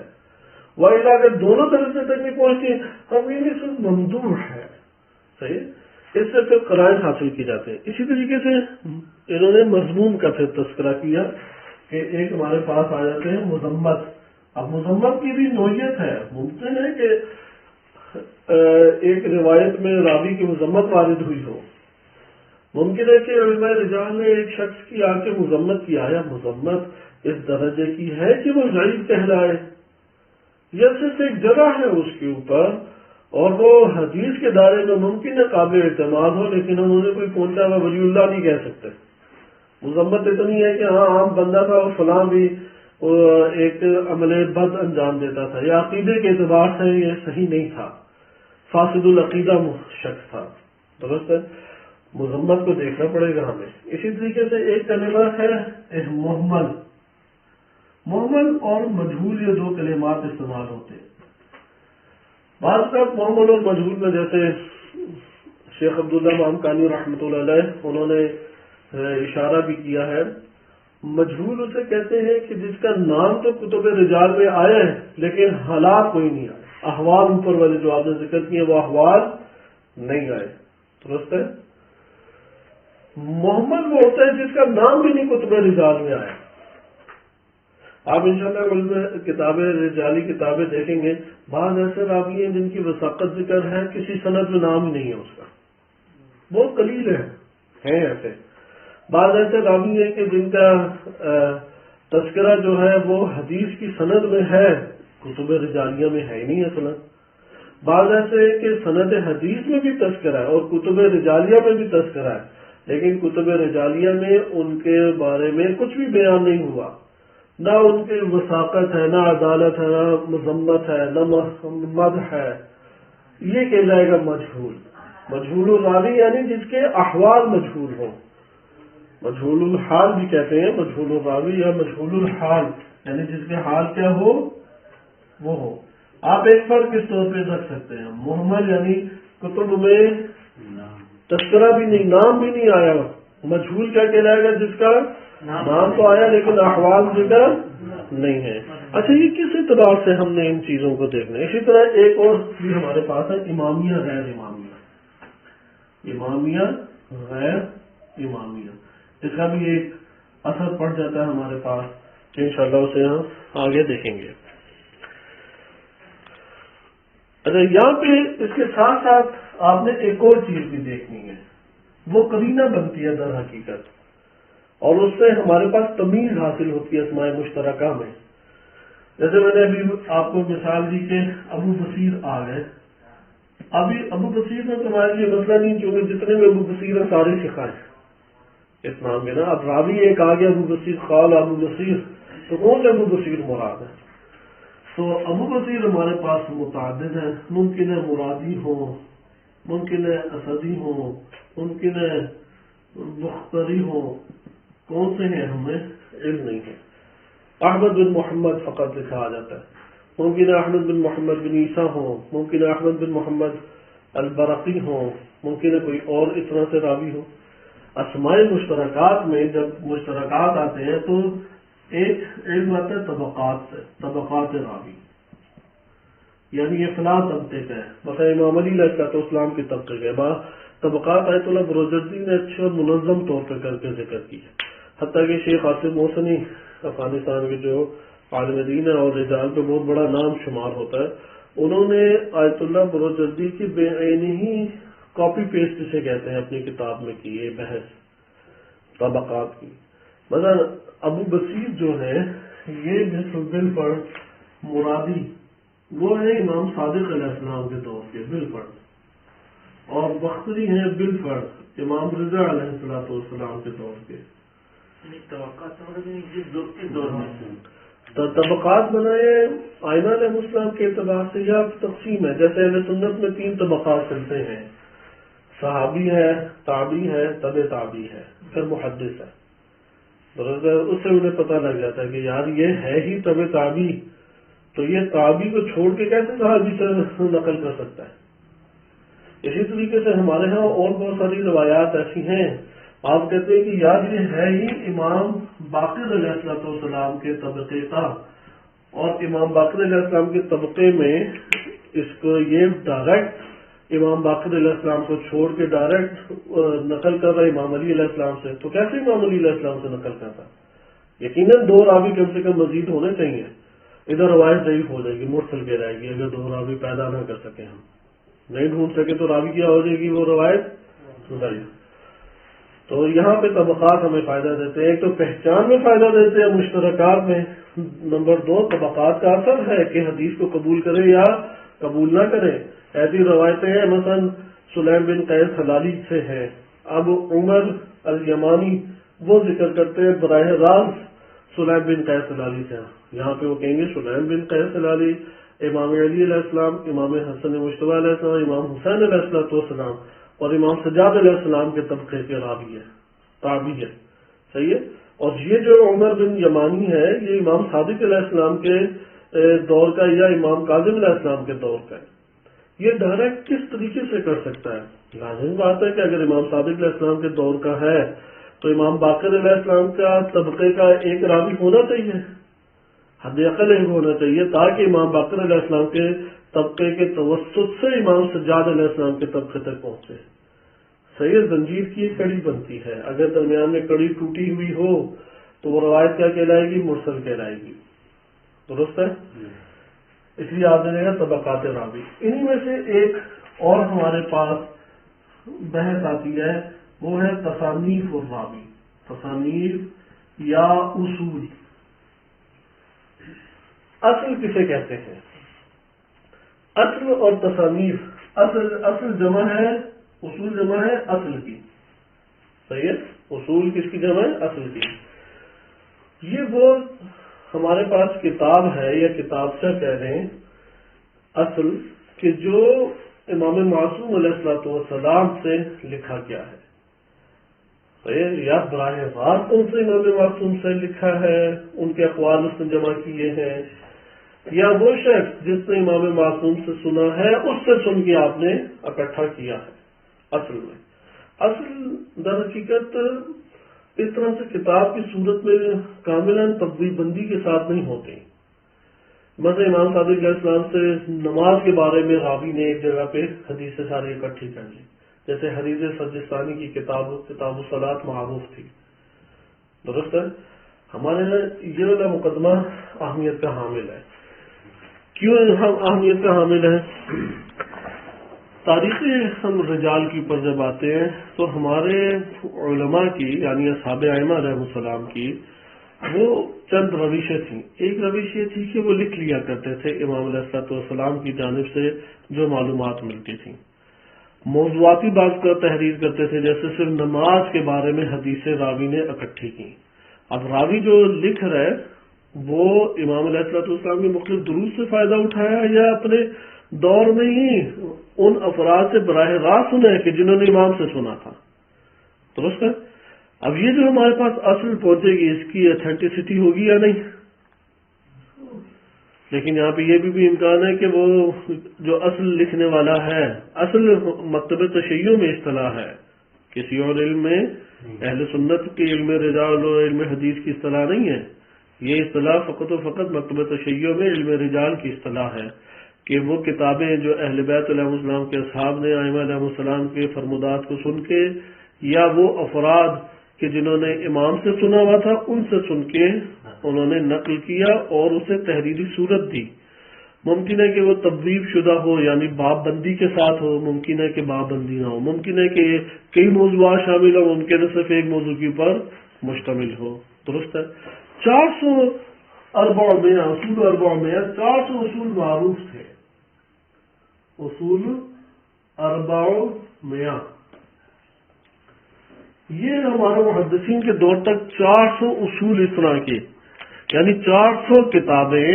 وإلا اگر دونوں درجے تک نہیں پہنچتی ہم یہ صرف ممدوح ہے. صحیح. اس سے پھر قرائن حاصل کی جاتے ہیں. اسی طریقے سے انہوں نے مضمون کا پھر تذکرہ کیا کہ ایک ہمارے پاس آ جاتے ہیں مذمت. اب مذمت کی بھی نوعیت ہے. ممکن ہے کہ ایک روایت میں راوی کی مذمت وارد ہوئی ہو، ممکن ہے کہ علماء رجال نے ایک شخص کی آ کے مذمت کیا ہے، مذمت اس درجے کی ہے کہ وہ ضعیف کہلائے، یا صرف ایک جگہ ہے اس کے اوپر اور وہ حدیث کے دائرے میں ممکن ہے قابل اعتماد ہو لیکن ہم انہیں کوئی پہنچا ہوا ولی اللہ نہیں کہہ سکتے. مذمت اتنی ہے کہ ہاں عام بندہ تھا اور فلاں بھی ایک عمل بد انجام دیتا تھا یا عقیدے کے اعتبار سے یہ صحیح نہیں تھا، فاسد العقیدہ شخص تھا. درست ہے. مذمت کو دیکھنا پڑے گا ہمیں. اسی طریقے سے ایک کلمہ ہے محمل اور مجہول، یہ دو کلمات استعمال ہوتے ہیں. بعض کا محمل اور مجہول میں جیسے شیخ عبداللہ مامکانی رحمۃ اللہ علیہ انہوں نے اشارہ بھی کیا ہے. مجہول اسے کہتے ہیں کہ جس کا نام تو کتب رجال میں آیا ہے لیکن حالات کوئی نہیں آئے، احوال اوپر والے جو آپ نے ذکر کیے وہ احوال نہیں آئے. درست ہے. محمد وہ ہوتا ہے جس کا نام بھی نہیں کتب رجال میں آیا. آپ انشاءاللہ کتابیں رجالی کتابیں دیکھیں گے، بعض ایسے راوی ہیں جن کی وثاقت ذکر ہے کسی سند میں نام ہی نہیں ہے اس کا، بہت قلیل ہیں ایسے. بعض ایسے راوی ہیں کہ جن کا تذکرہ جو ہے وہ حدیث کی سند میں ہے، کتب رجالیہ میں ہے ہی نہیں ہے سند. بعض ایسے ہیں کہ سند حدیث میں بھی تذکرہ ہے اور کتب رجالیہ میں بھی تذکرہ ہے لیکن کتب رجالیہ میں ان کے بارے میں کچھ بھی بیان نہیں ہوا، نہ ان کی وثاقت ہے، نہ عدالت ہے، نہ مذمت ہے، نہ مدح ہے. یہ کہلائے گا مجہول. مجہول الراوی یعنی جس کے احوال مجہول ہوں. مجہول الحال بھی کہتے ہیں مجہول الراوی یا مجہول الحال یعنی جس کے حال کیا ہو وہ ہو. آپ ایک فرق اس طور پہ رکھ سکتے ہیں، محمل یعنی کتب میں تذکرہ بھی نہیں، نام بھی نہیں آیا. مجہول کیا کہلائے گا؟ جس کا نام تو آیا لیکن احوال ذکر نہیں ہے. اچھا، یہ کس اعتبار سے ہم نے ان چیزوں کو دیکھنا ہے؟ اسی طرح ایک اور بھی ہمارے پاس ہے امامیہ غیر امامیہ، امامیہ غیر امامیہ، اس کا بھی ایک اثر پڑ جاتا ہے ہمارے پاس، انشاءاللہ اسے ہم آگے دیکھیں گے۔ اچھا، یہاں پہ اس کے ساتھ ساتھ آپ نے ایک اور چیز بھی دیکھنی ہے، وہ قرینہ بنتی ہے در حقیقت، اور اس سے ہمارے پاس تمیز حاصل ہوتی ہے اسماء مشترکہ میں۔ جیسے میں نے ابھی آپ کو مثال دی کہ ابو بصیر آ گئے، ابھی ابو بصیر میں تمہارے لیے مسئلہ نہیں، کیونکہ جتنے میں ابو بصیر ہیں سارے سکھائے اس نام میں نا۔ اب راوی ایک آ گیا ابو بصیر، قال ابو بصیر، تو کون سے ابو بصیر مراد ہے؟ تو ابو بصیر ہمارے پاس متعدد ہیں، ممکن ہے مرادی ہوں، ممکن ہے اسدی ہوں، ممکن ہے بختری ہوں، کون سے ہیں ہمیں علم نہیں ہے۔ احمد بن محمد فقط لکھا آ جاتا ہے، ممکن ہے احمد بن محمد بن عیسیٰ ہوں، ممکن ہے احمد بن محمد البرقی ہوں، ممکن ہے کوئی اور اس طرح سے راوی ہو۔ اسماء مشترکات میں جب مشترکات آتے ہیں تو ایک علم آتا ہے طبقات سے، طبقات راوی، یعنی یہ فلاں طبقے کا ہے، مثلا امام علی علیہ السلام کے طبقے کے بعد طبقات آیت اللہ بروجردی نے اچھے اور منظم طور پہ کر کے ذکر کی ہے، حتیٰ کہ شیخ عاصم محسنی افغانستان کے جو عالم دین ہے اور رجال پہ بہت بڑا نام شمار ہوتا ہے، انہوں نے آیت اللہ بروجردی کی بے عینی ہی کاپی پیسٹ جسے کہتے ہیں اپنی کتاب میں کی یہ بحث طبقات کی۔ مثلا ابو بصیر جو ہے یہ بالفرض مرادی وہ ہے امام صادق علیہ السلام کے دور کے بالفرض، اور بختری ہیں بالفرض امام رضا علیہ السلام کے دور کے۔ طبقات بنائے آئینہ علیہ السلام کے اعتبار سے یا تقسیم ہے، جیسے اہل سنت میں 3 طبقات چلتے ہیں، صحابی ہے، تابعی ہے، تبع تابعی ہے، پھر محدث ہے۔ اس سے انہیں پتہ لگ جاتا ہے کہ یار یہ ہے ہی تبع تابعی، تو یہ تابعی کو چھوڑ کے کیسے صحابی سے نقل کر سکتا ہے؟ اسی طریقے سے ہمارے ہاں اور بہت ساری روایات ایسی ہیں، آپ کہتے ہیں کہ یار یہ ہے ہی امام باقر علیہ السلام کے طبقے کا، اور امام باقر علیہ السلام کے طبقے میں اس کو یہ ڈائریکٹ امام باقر علیہ السلام کو چھوڑ کے ڈائریکٹ نقل کر رہا ہے امام علی علیہ السلام سے، تو کیسے امام علی علیہ السلام سے نقل کرتا؟ یقیناً 2 راوی کم سے کم مزید ہونے چاہیے، ادھر روایت ضعیف ہو جائے گی، مرسل کے رہے گی اگر 2 راوی پیدا نہ کر سکے، ہم نہیں ڈھونڈ سکے تو راوی کیا ہو جائے گی، وہ روایت ضعیف۔ تو یہاں پہ طبقات ہمیں فائدہ دیتے ہیں، ایک تو پہچان میں فائدہ دیتے ہیں مشترکات میں، نمبر 2 طبقات کا اثر ہے کہ حدیث کو قبول کرے یا قبول نہ کرے۔ ایسی روایتیں ہیں مثلا سلیم بن قیس ہلالی سے ہے، اب عمر الیمانی وہ ذکر کرتے ہیں براہ راست سلیم بن قیس ہلالی سے، یہاں پہ وہ کہیں گے سلیم بن قیس ہلالی امام علی علیہ السلام، امام حسن مجتبی علیہ السلام، امام حسین علیہ السلام اور امام سجاد علیہ السلام کے طبقے کے راوی ہے، تابعی ہے، صحیح ہے۔ اور یہ جو عمر بن یمانی ہے یہ امام صادق علیہ السلام کے دور کا یا امام کاظم علیہ السلام کے دور کا ہے۔ یہ ڈائریکٹ کس طریقے سے کر سکتا ہے؟ لازم بات ہے کہ اگر امام صادق علیہ السلام کے دور کا ہے تو امام باقر علیہ السلام کا طبقے کا ایک راوی ہونا چاہیے، حد اقل ایک ہونا چاہیے، تاکہ امام باقر علیہ السلام کے طبقے کے توسط سے امام سجاد علیہ السلام کے طبقے تک پہنچے۔ صحیح، زنجیر کی ایک کڑی بنتی ہے، اگر درمیان میں کڑی ٹوٹی ہوئی ہو تو وہ روایت کیا کہلائے گی؟ مرسل کہلائے گی، درست ہے؟ اس لیے آپ دیکھیں گا طبقات راوی۔ انہی میں سے ایک اور ہمارے پاس بحث آتی ہے، وہ ہے تصانیف الراوی، تصانیف یا اصول۔ اصل کسے کہتے ہیں؟ اصل اور تصانیف، اصل جمع ہے، اصول جمع ہے اصل کی، صحیح ہے؟ اصول کس کی جمع ہے؟ اصل کی۔ یہ وہ ہمارے پاس کتاب ہے یا کتاب سے کہہ رہے ہیں اصل، کہ جو امام معصوم علیہ السلام سے لکھا گیا ہے، صحیح ہے؟ یا براہ راست ان سے امام معصوم سے لکھا ہے، ان کے اقوال اس نے جمع کیے ہیں، یا وہ شخص جس نے امام معصوم سے سنا ہے اس سے سن کے آپ نے اکٹھا کیا ہے۔ اصل میں اصل در حقیقت اس طرح سے کتاب کی صورت میں کاملاً تقویت بندی کے ساتھ نہیں ہوتے، مثلا امام صادق علیہ السلام سے نماز کے بارے میں راوی نے ایک جگہ پہ حدیثیں ساری اکٹھی کر لی، جیسے حدیث سجستانی کی کتاب الصلاۃ معروف تھی، درست ہے؟ ہمارے یہاں یہ والا مقدمہ اہمیت کا حامل ہے۔ کیوں اہمیت کا حامل ہے؟ تاریخ ہم رجال کے اوپر جب آتے ہیں تو ہمارے علماء کی یعنی اصحاب ائمہ علیہ السلام کی وہ چند روشیں تھیں۔ ایک روش یہ تھی کہ وہ لکھ لیا کرتے تھے امام علیہ السلام کی جانب سے جو معلومات ملتی تھیں، موضوعاتی بات کا تحریر کرتے تھے، جیسے صرف نماز کے بارے میں حدیثیں راوی نے اکٹھی کی۔ اب راوی جو لکھ رہے وہ امام علیہ السلام کے مختلف دروس سے فائدہ اٹھایا یا اپنے دور میں ہی ان افراد سے براہ راست سنا ہے کہ جنہوں نے امام سے سنا تھا، درست ہے؟ اب یہ جو ہمارے پاس اصل پہنچے گی اس کی اتھینٹسٹی ہوگی یا نہیں؟ لیکن یہاں پہ یہ بھی امکان ہے کہ وہ جو اصل لکھنے والا ہے، اصل مکتب تشیع میں اصطلاح ہے، کسی اور علم میں اہل سنت کے علم رجال و علم حدیث کی اصطلاح نہیں ہے، یہ اصطلاح فقط و فقط مکتب تشیع میں علم رجال کی اصطلاح ہے کہ وہ کتابیں جو اہل بیت علیہ السلام کے اصحاب نے ائمہ علیہ السلام کے فرمودات کو سن کے یا وہ افراد کہ جنہوں نے امام سے سنا ہوا تھا ان سے سن کے انہوں نے نقل کیا اور اسے تحریری صورت دی۔ ممکن ہے کہ وہ تبویب شدہ ہو یعنی باب بندی کے ساتھ ہو، ممکن ہے کہ باب بندی نہ ہو، ممکن ہے کہ کئی موضوعات شامل ہو، ممکن ہے صرف ایک موضوع کے اوپر مشتمل ہو، درست ہے؟ 400 اصول اربع میں 400 اصول معروف تھے، اصول اربع میاں، یہ ہمارے محدثین کے دور تک 400 اصول اس طرح کے یعنی 400 کتابیں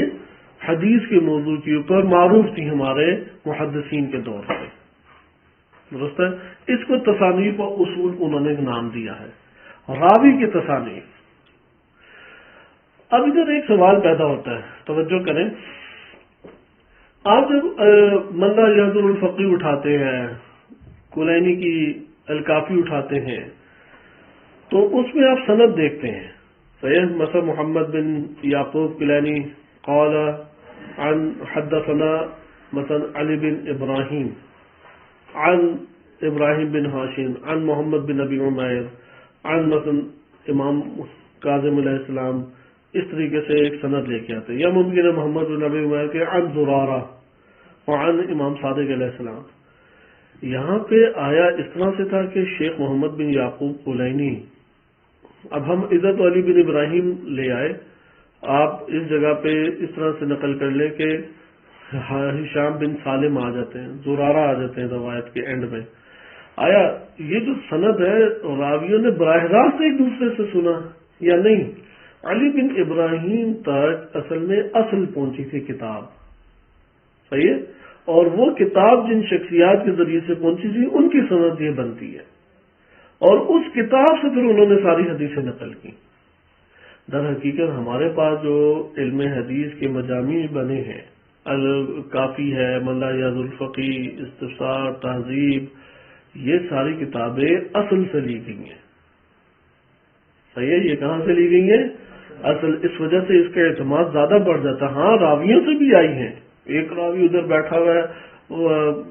حدیث کے موضوع کے اوپر معروف تھی ہمارے محدثین کے دور سے، درست ہے؟ اس کو تصانیف و اصول انہوں نے نام دیا ہے، راوی کی تصانیف۔ اب ادھر ایک سوال پیدا ہوتا ہے، توجہ کریں، آپ جب مندہ ریاض الفقی اٹھاتے ہیں، کلینی کی الکافی اٹھاتے ہیں تو اس میں آپ سند دیکھتے ہیں، صحیح؟ مثلا محمد بن یعقوب کلینی قال عن حدثنا مثلا علی بن ابراہیم عن ابراہیم بن ہاشم عن محمد بن ابی عمیر عن مثلا امام کاظم علیہ السلام، اس طریقے سے ایک سند لے کے آتے ہیں، یا ممکن ہے محمد بن ابی عمیر کے عن زرارہ وعن امام صادق علیہ السلام۔ یہاں پہ آیا اس طرح سے تھا کہ شیخ محمد بن یعقوب کلینی، اب ہم عزت علی بن ابراہیم لے آئے، آپ اس جگہ پہ اس طرح سے نقل کر لیں کہ ہشام بن سالم آ جاتے ہیں، زرارہ آ جاتے ہیں روایت کے اینڈ میں۔ آیا یہ جو سند ہے راویوں نے براہ راست ایک دوسرے سے سنا یا نہیں؟ علی بن ابراہیم تک اصل میں اصل پہنچی تھی کتاب، صحیح ہے؟ اور وہ کتاب جن شخصیات کے ذریعے سے پہنچی تھی ان کی سند یہ بنتی ہے، اور اس کتاب سے پھر انہوں نے ساری حدیثیں نقل کی۔ در حقیقت ہمارے پاس جو علم حدیث کے مجامع بنے ہیں، الکافی ہے، مندہ ریاض الفقی، استفسار، تہذیب، یہ ساری کتابیں اصل سے لی گئی ہیں، صحیح ہے؟ یہ کہاں سے لی گئی ہیں؟ اصل۔ اس وجہ سے اس کا اعتماد زیادہ بڑھ جاتا ہے۔ ہاں راویوں سے بھی آئی ہیں، ایک راوی ادھر بیٹھا ہوا ہے، وہ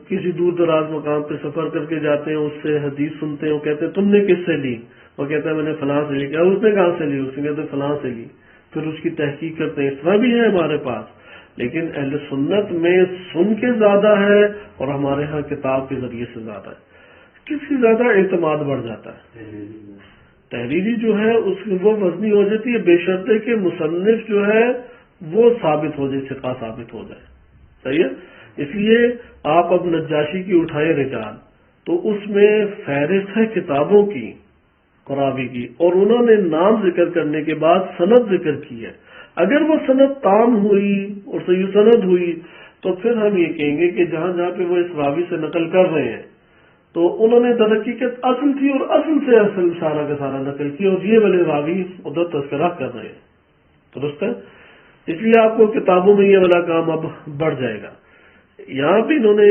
کسی دور دراز مقام پہ سفر کر کے جاتے ہیں، اس سے حدیث سنتے ہیں، وہ کہتے ہیں تم نے کس سے لی؟ وہ کہتا ہے میں نے فلاں سے لی۔ کیا اس نے کہاں سے لی؟ اس نے کہتے فلاں سے لی، پھر اس کی تحقیق کرتے ہیں۔ اس طرح بھی ہے ہمارے پاس، لیکن اہل سنت میں سن کے زیادہ ہے اور ہمارے ہاں کتاب کے ذریعے سے زیادہ ہے۔ کس کی زیادہ اعتماد بڑھ جاتا ہے؟ تحریری جو ہے اس کی وہ وزنی ہو جاتی ہے، بے شرطے کہ مصنف جو ہے وہ ثابت ہو جائے، ثقہ ثابت ہو جائے، صحیح ہے؟ اس لیے آپ اب نجاشی کی اٹھائے رجال تو اس میں فہرست ہے کتابوں کی، راوی کی، اور انہوں نے نام ذکر کرنے کے بعد سند ذکر کی ہے۔ اگر وہ سند تام ہوئی اور صحیح سند ہوئی تو پھر ہم یہ کہیں گے کہ جہاں جہاں پہ وہ اس راوی سے نقل کر رہے ہیں تو انہوں نے در حقیقت اصل تھی اور اصل سے اصل سارا کا سارا نقل کیا، اور یہ والے راوی ادھر تذکرہ کر رہے ہیں، درست ہے؟ اس لیے آپ کو کتابوں میں یہ والا کام اب بڑھ جائے گا۔ یہاں پہ انہوں نے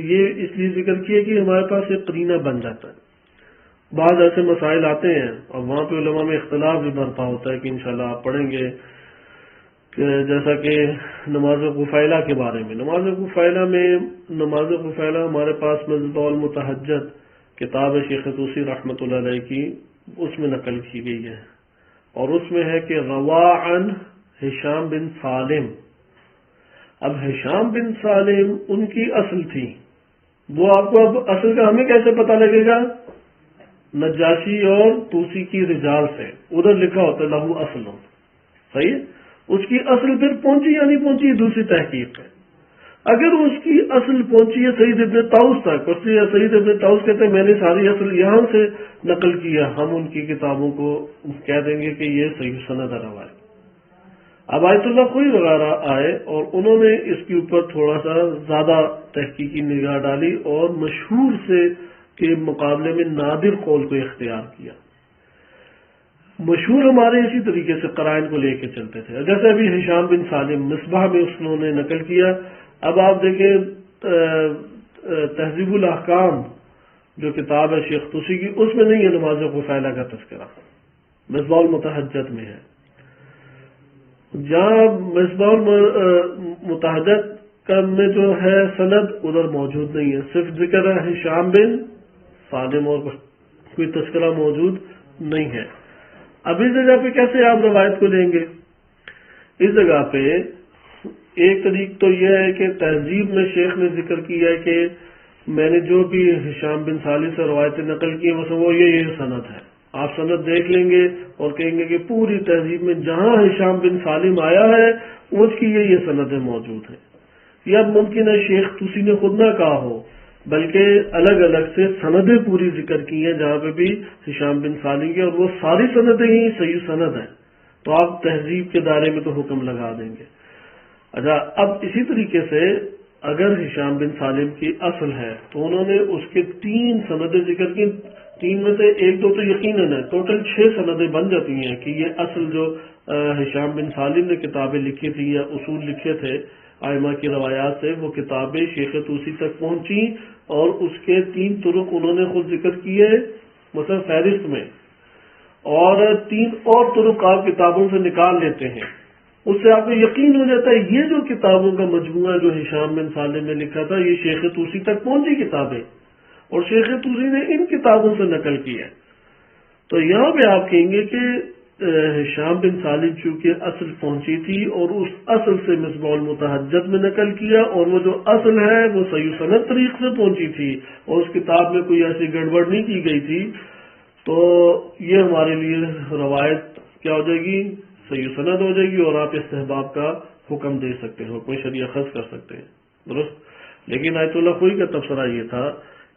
یہ اس لیے ذکر کیا کہ ہمارے پاس ایک قرینہ بن جاتا ہے۔ بعض ایسے مسائل آتے ہیں اور وہاں پہ علماء میں اختلاف بھی برپا ہوتا ہے کہ انشاءاللہ آپ پڑھیں گے کہ جیسا کہ نماز غفیلہ کے بارے میں، نماز غفیلہ ہمارے پاس مصباح المتحجت کتاب شیخ طوسی رحمۃ اللہ علیہ کی، اس میں نقل کی گئی ہے، اور اس میں ہے کہ روا عن ہشام بن سالم. اب ہشام بن سالم ان کی اصل تھی، وہ آپ کو اب اصل کا ہمیں کیسے پتہ لگے گا؟ نجاشی اور طوسی کی رجال سے، ادھر لکھا ہوتا ہے لہو اصل، صحیح ہے. اس کی اصل پھر پہنچی یا نہیں پہنچی دوسری تحقیق ہے. اگر اس کی اصل پہنچی ہے سعید ابن طاؤس تک، اس لیے سعید ابن طاؤس کہتے ہیں میں نے ساری اصل یہاں سے نقل کیا، ہم ان کی کتابوں کو کہہ دیں گے کہ یہ صحیح سند روایت. اب آیت اللہ خوئی وغیرہ آئے اور انہوں نے اس کے اوپر تھوڑا سا زیادہ تحقیقی نگاہ ڈالی اور مشہور سے کے مقابلے میں نادر قول کو اختیار کیا. مشہور ہمارے اسی طریقے سے قرائن کو لے کے چلتے تھے، جیسے ابھی ہشام بن سالم مصباح میں اس نے نقل کیا. اب آپ دیکھیں تہذیب الاحکام جو کتاب ہے شیخ طوسی کی، اس میں نہیں ہے نماز غفیلہ کا تذکرہ، مصباح المتحجت میں ہے. جہاں مصباح المتحجت کا میں جو ہے سند ادھر موجود نہیں ہے، صرف ذکر ہے ہشام بن سالم اور کوئی تذکرہ موجود نہیں ہے. اب اس جگہ پہ کیسے آپ روایت کو لیں گے؟ اس جگہ پہ ایک طریق تو یہ ہے کہ تہذیب میں شیخ نے ذکر کیا ہے کہ میں نے جو بھی ہشام بن سالم سے روایتیں نقل کی ہیں وہ یہ سند ہے. آپ سند دیکھ لیں گے اور کہیں گے کہ پوری تہذیب میں جہاں ہشام بن سالم آیا ہے اس کی یہ سندیں موجود ہیں. یہ اب ممکن ہے شیخ طوسی نے خود نہ کہا ہو، بلکہ الگ الگ سے سندیں پوری ذکر کی ہیں جہاں پہ بھی ہشام بن سالم کی، اور وہ ساری سندیں ہی صحیح سند ہیں. تو آپ تہذیب کے دائرے میں تو حکم لگا دیں گے. اچھا، اب اسی طریقے سے اگر ہشام بن سالم کی اصل ہے تو انہوں نے اس کے 3 سندیں ذکر کی، 3 میں سے 1-2 تو یقیناً ہے، ٹوٹل 6 سندیں بن جاتی ہیں کہ یہ اصل جو ہشام بن سالم نے کتابیں لکھی تھی یا اصول لکھے تھے ائمہ کی روایات سے، وہ کتابیں شیخ طوسی تک پہنچی اور اس کے 3 طرق انہوں نے خود ذکر کیے مثلا فہرست میں، اور 3 اور طرق آپ کتابوں سے نکال لیتے ہیں. اس سے آپ کو یقین ہو جاتا ہے یہ جو کتابوں کا مجموعہ جو ہشام بن سالم نے لکھا تھا یہ شیخ طوسی تک پہنچی کتابیں، اور شیخ طوسی نے ان کتابوں سے نقل کی ہے. تو یہاں پہ آپ کہیں گے کہ ہشام بن سالم چونکہ اصل پہنچی تھی اور اس اصل سے مصباح المتحجت میں نقل کیا، اور وہ جو اصل ہے وہ صحیح سند طریق سے پہنچی تھی اور اس کتاب میں کوئی ایسی گڑبڑ نہیں کی گئی تھی، تو یہ ہمارے لیے روایت کیا ہو جائے گی؟ صحیح سند ہو جائے گی، اور آپ استحباب کا حکم دے سکتے ہیں، کوئی شریعہ خاص کر سکتے ہیں. درست. لیکن آیت اللہ خوئی کا تبصرہ یہ تھا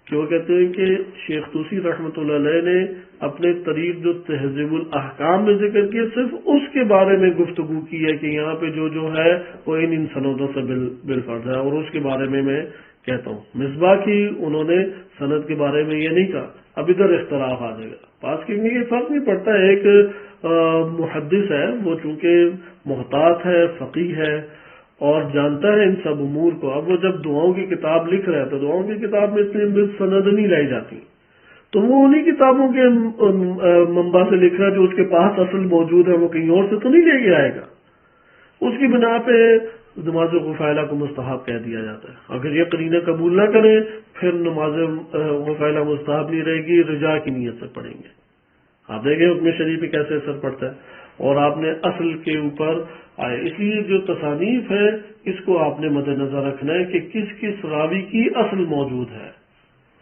کہ وہ کہتے ہیں کہ شیخ طوسی رحمۃ اللہ علیہ نے اپنے طریق جو تہذیب الاحکام میں ذکر کیا صرف اس کے بارے میں گفتگو کی ہے کہ یہاں پہ جو ہے وہ ان سندوں سے بالفرض ہے، اور اس کے بارے میں کہتا ہوں. مصباح کی انہوں نے سند کے بارے میں یہ نہیں کہا. اب ادھر اختلاف آ جائے گا. پاس کہیں گے یہ فرق نہیں پڑتا. ایک محدث ہے، وہ چونکہ محتاط ہے، فقیہ ہے اور جانتا ہے ان سب امور کو. اب وہ جب دعاؤں کی کتاب لکھ رہا ہے تو دعاؤں کی کتاب میں اتنی سند نہیں لائی جاتی، تو وہ انہی کتابوں کے منبع سے لکھ رہا ہے جو اس کے پاس اصل موجود ہے، وہ کہیں اور سے تو نہیں لے کے آئے گا. اس کی بنا پہ نماز غفیلہ کو مستحب کہہ دیا جاتا ہے. اگر یہ قرینہ قبول نہ کریں پھر نماز غفیلہ مستحب نہیں رہے گی، رجا کی نیت سے پڑھیں گے. آپ دیکھیں حکم شریع پہ کیسے اثر پڑتا ہے، اور آپ نے اصل کے اوپر آئے. اس لیے جو تصانیف ہے اس کو آپ نے مد نظر رکھنا ہے کہ کس کس راوی کی اصل موجود ہے.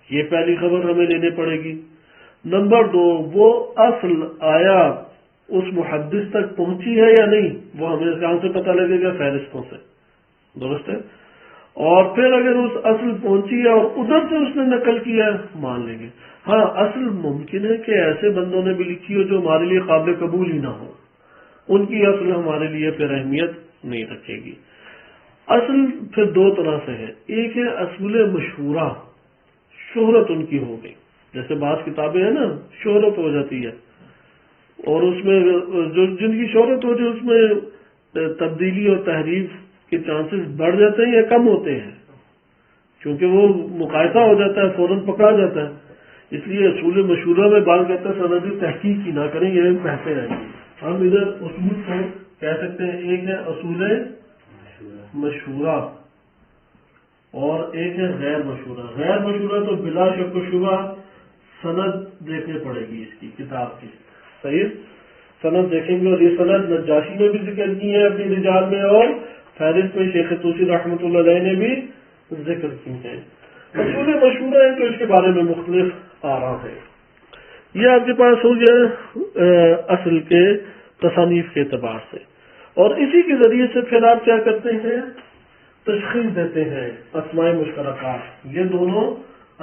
یہ پہلی خبر ہمیں لینے پڑے گی. نمبر 2، وہ اصل آیا اس محدث تک پہنچی ہے یا نہیں، وہ ہمیں کہاں سے پتہ لگے گا؟ فہرستوں سے. درست ہے. اور پھر اگر اس اصل پہنچی ہے اور ادھر سے اس نے نقل کیا مان لیں گے. ہاں، اصل ممکن ہے کہ ایسے بندوں نے بھی لکھی ہو جو ہمارے لیے قابل قبول ہی نہ ہو، ان کی اصل ہمارے لیے پھر اہمیت نہیں رکھے گی. اصل پھر 2 طرح سے ہے. ایک ہے اصول مشہورہ، شہرت ان کی ہو گئی، جیسے بعض کتابیں ہیں نا شہرت ہو جاتی ہے، اور اس میں جو جن کی شہرت ہو جائے اس میں تبدیلی اور تحریف کے چانسز بڑھ جاتے ہیں یا کم ہوتے ہیں، کیونکہ وہ مقایسہ ہو جاتا ہے، فوراً پکڑا جاتا ہے. اس لیے اصول مشہورہ میں بعض کہتا ہے سندی تحقیق کی نہ کریں، یہ بہتر ہے. ہم ادھر اصول کو کہہ سکتے ہیں ایک ہے اصول مشہورہ اور ایک ہے غیر مشہورہ. غیر مشہورہ تو بلا شک و شبہ سند دیکھنی پڑے گی اس کی کتاب کی. صحیح سند دیکھیں گے اور یہ سند نجاشی نے بھی ذکر کی ہے اپنی رجال میں اور فہرست میں شیخ طوسی رحمۃ اللہ علیہ نے بھی ذکر کی ہے. اصول مشہورہ ہے تو اس کے بارے میں مختلف آراء ہیں. یہ آپ کے پاس ہو گیا اصل کے تصانیف کے اعتبار سے. اور اسی کے ذریعے سے پھر آپ کیا کرتے ہیں تشخیص دیتے ہیں اسماء مشترکات. یہ دونوں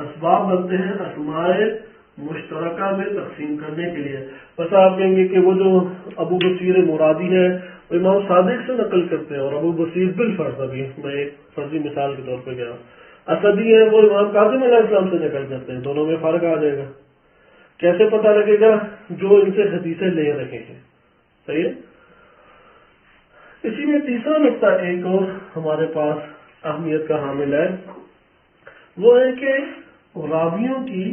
اسباب بنتے ہیں اسماء مشترکہ میں تقسیم کرنے کے لیے. بس آپ کہیں گے کہ وہ جو ابو بصیر مرادی ہے وہ امام صادق سے نقل کرتے ہیں اور ابو بصیر بالفرض ابھی میں ایک فرضی مثال کے طور پہ گیا اسدی ہے وہ امام کاظم علیہ السلام سے نقل کرتے ہیں. دونوں میں فرق آ جائے گا. کیسے پتہ لگے گا؟ جو ان سے حدیثیں لے رہے ہیں. صحیح ہے. اسی میں تیسرا نقطہ ایک اور ہمارے پاس اہمیت کا حامل ہے وہ ہے کہ راویوں کی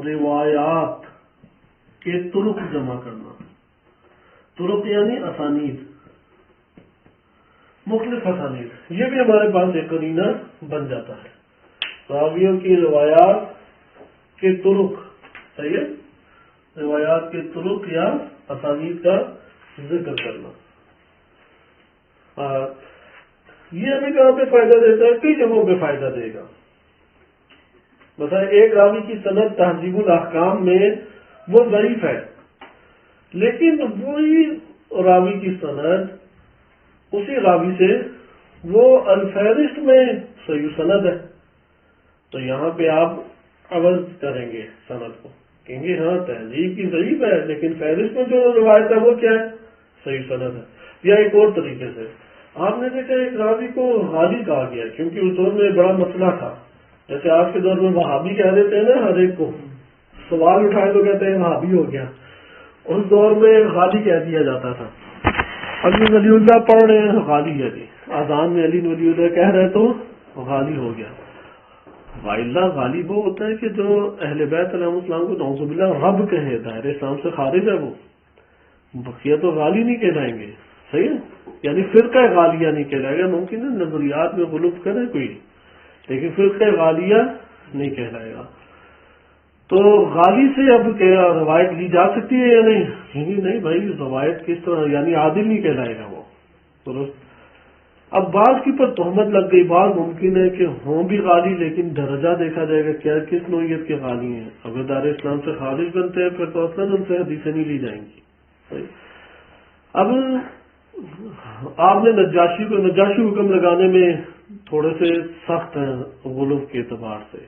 روایات کے طرق جمع کرنا. طرق یعنی اسانید مختلف اسانید. یہ بھی ہمارے پاس ایک قرینہ بن جاتا ہے. راویوں کی روایات کے طرق. صحیح ہے. روایات کے طرق یا اسانید کا ذکر کرنا. یہ ہمیں کہاں پہ فائدہ دیتا ہے؟ کئی جگہوں پہ فائدہ دے گا. مثلا ایک راوی کی سند تہذیب الاحکام میں وہ ضعیف ہے لیکن وہی راوی کی سند اسی راوی سے وہ الفہرست میں صحیح سند ہے. تو یہاں پہ آپ عوض کریں گے سند کو. کہیں گے ہاں تہذیب کی ضعیف ہے لیکن فہرست میں جو روایت ہے وہ کیا ہے؟ صحیح سند ہے. یا ایک اور طریقے سے آپ نے دیکھا ایک راوی کو غالی کہا گیا کیونکہ اس دور میں بڑا مسئلہ تھا. جیسے آج کے دور میں وہابی کہہ دیتے ہیں نا ہر ایک کو سوال اٹھائے تو کہتے ہیں وہابی ہو گیا. اس دور میں غالی کہہ دیا جاتا تھا. علی ولی اللہ پڑھ رہے ہیں غالی ہے جی. اذان میں علی ولی اللہ کہہ رہے تو غالی ہو گیا. اللہ غالی وہ ہوتا ہے کہ جو اہل بیت علیہ السلام کو نعوذ باللہ رب کہے دائرہ اسلام سے خارج ہے. وہ بقیہ تو غالی نہیں کہلائیں گے. صحیح ہے. یعنی فرقہ غالیہ نہیں کہلائے گا. ممکن ہے نظریات میں غلط کرے کوئی لیکن فرقہ غالیہ نہیں کہلائے گا. تو غالی سے اب کیا روایت لی جا سکتی ہے یا نہیں؟ نہیں بھائی روایت کس طرح یعنی عادل نہیں کہلائے گا وہ. درست. اب بعض کی پر تہمت لگ گئی. بعض ممکن ہے کہ ہوں بھی غالی لیکن درجہ دیکھا جائے گا کیا کس نوعیت کے غالی ہیں. اگر دار اسلام سے خارج بنتے ہیں پھر تو اصلاً ان سے حدیثیں نہیں لی جائیں گی. اب آپ نے نجاشی حکم لگانے میں تھوڑے سے سخت ہیں غلو کے اعتبار سے.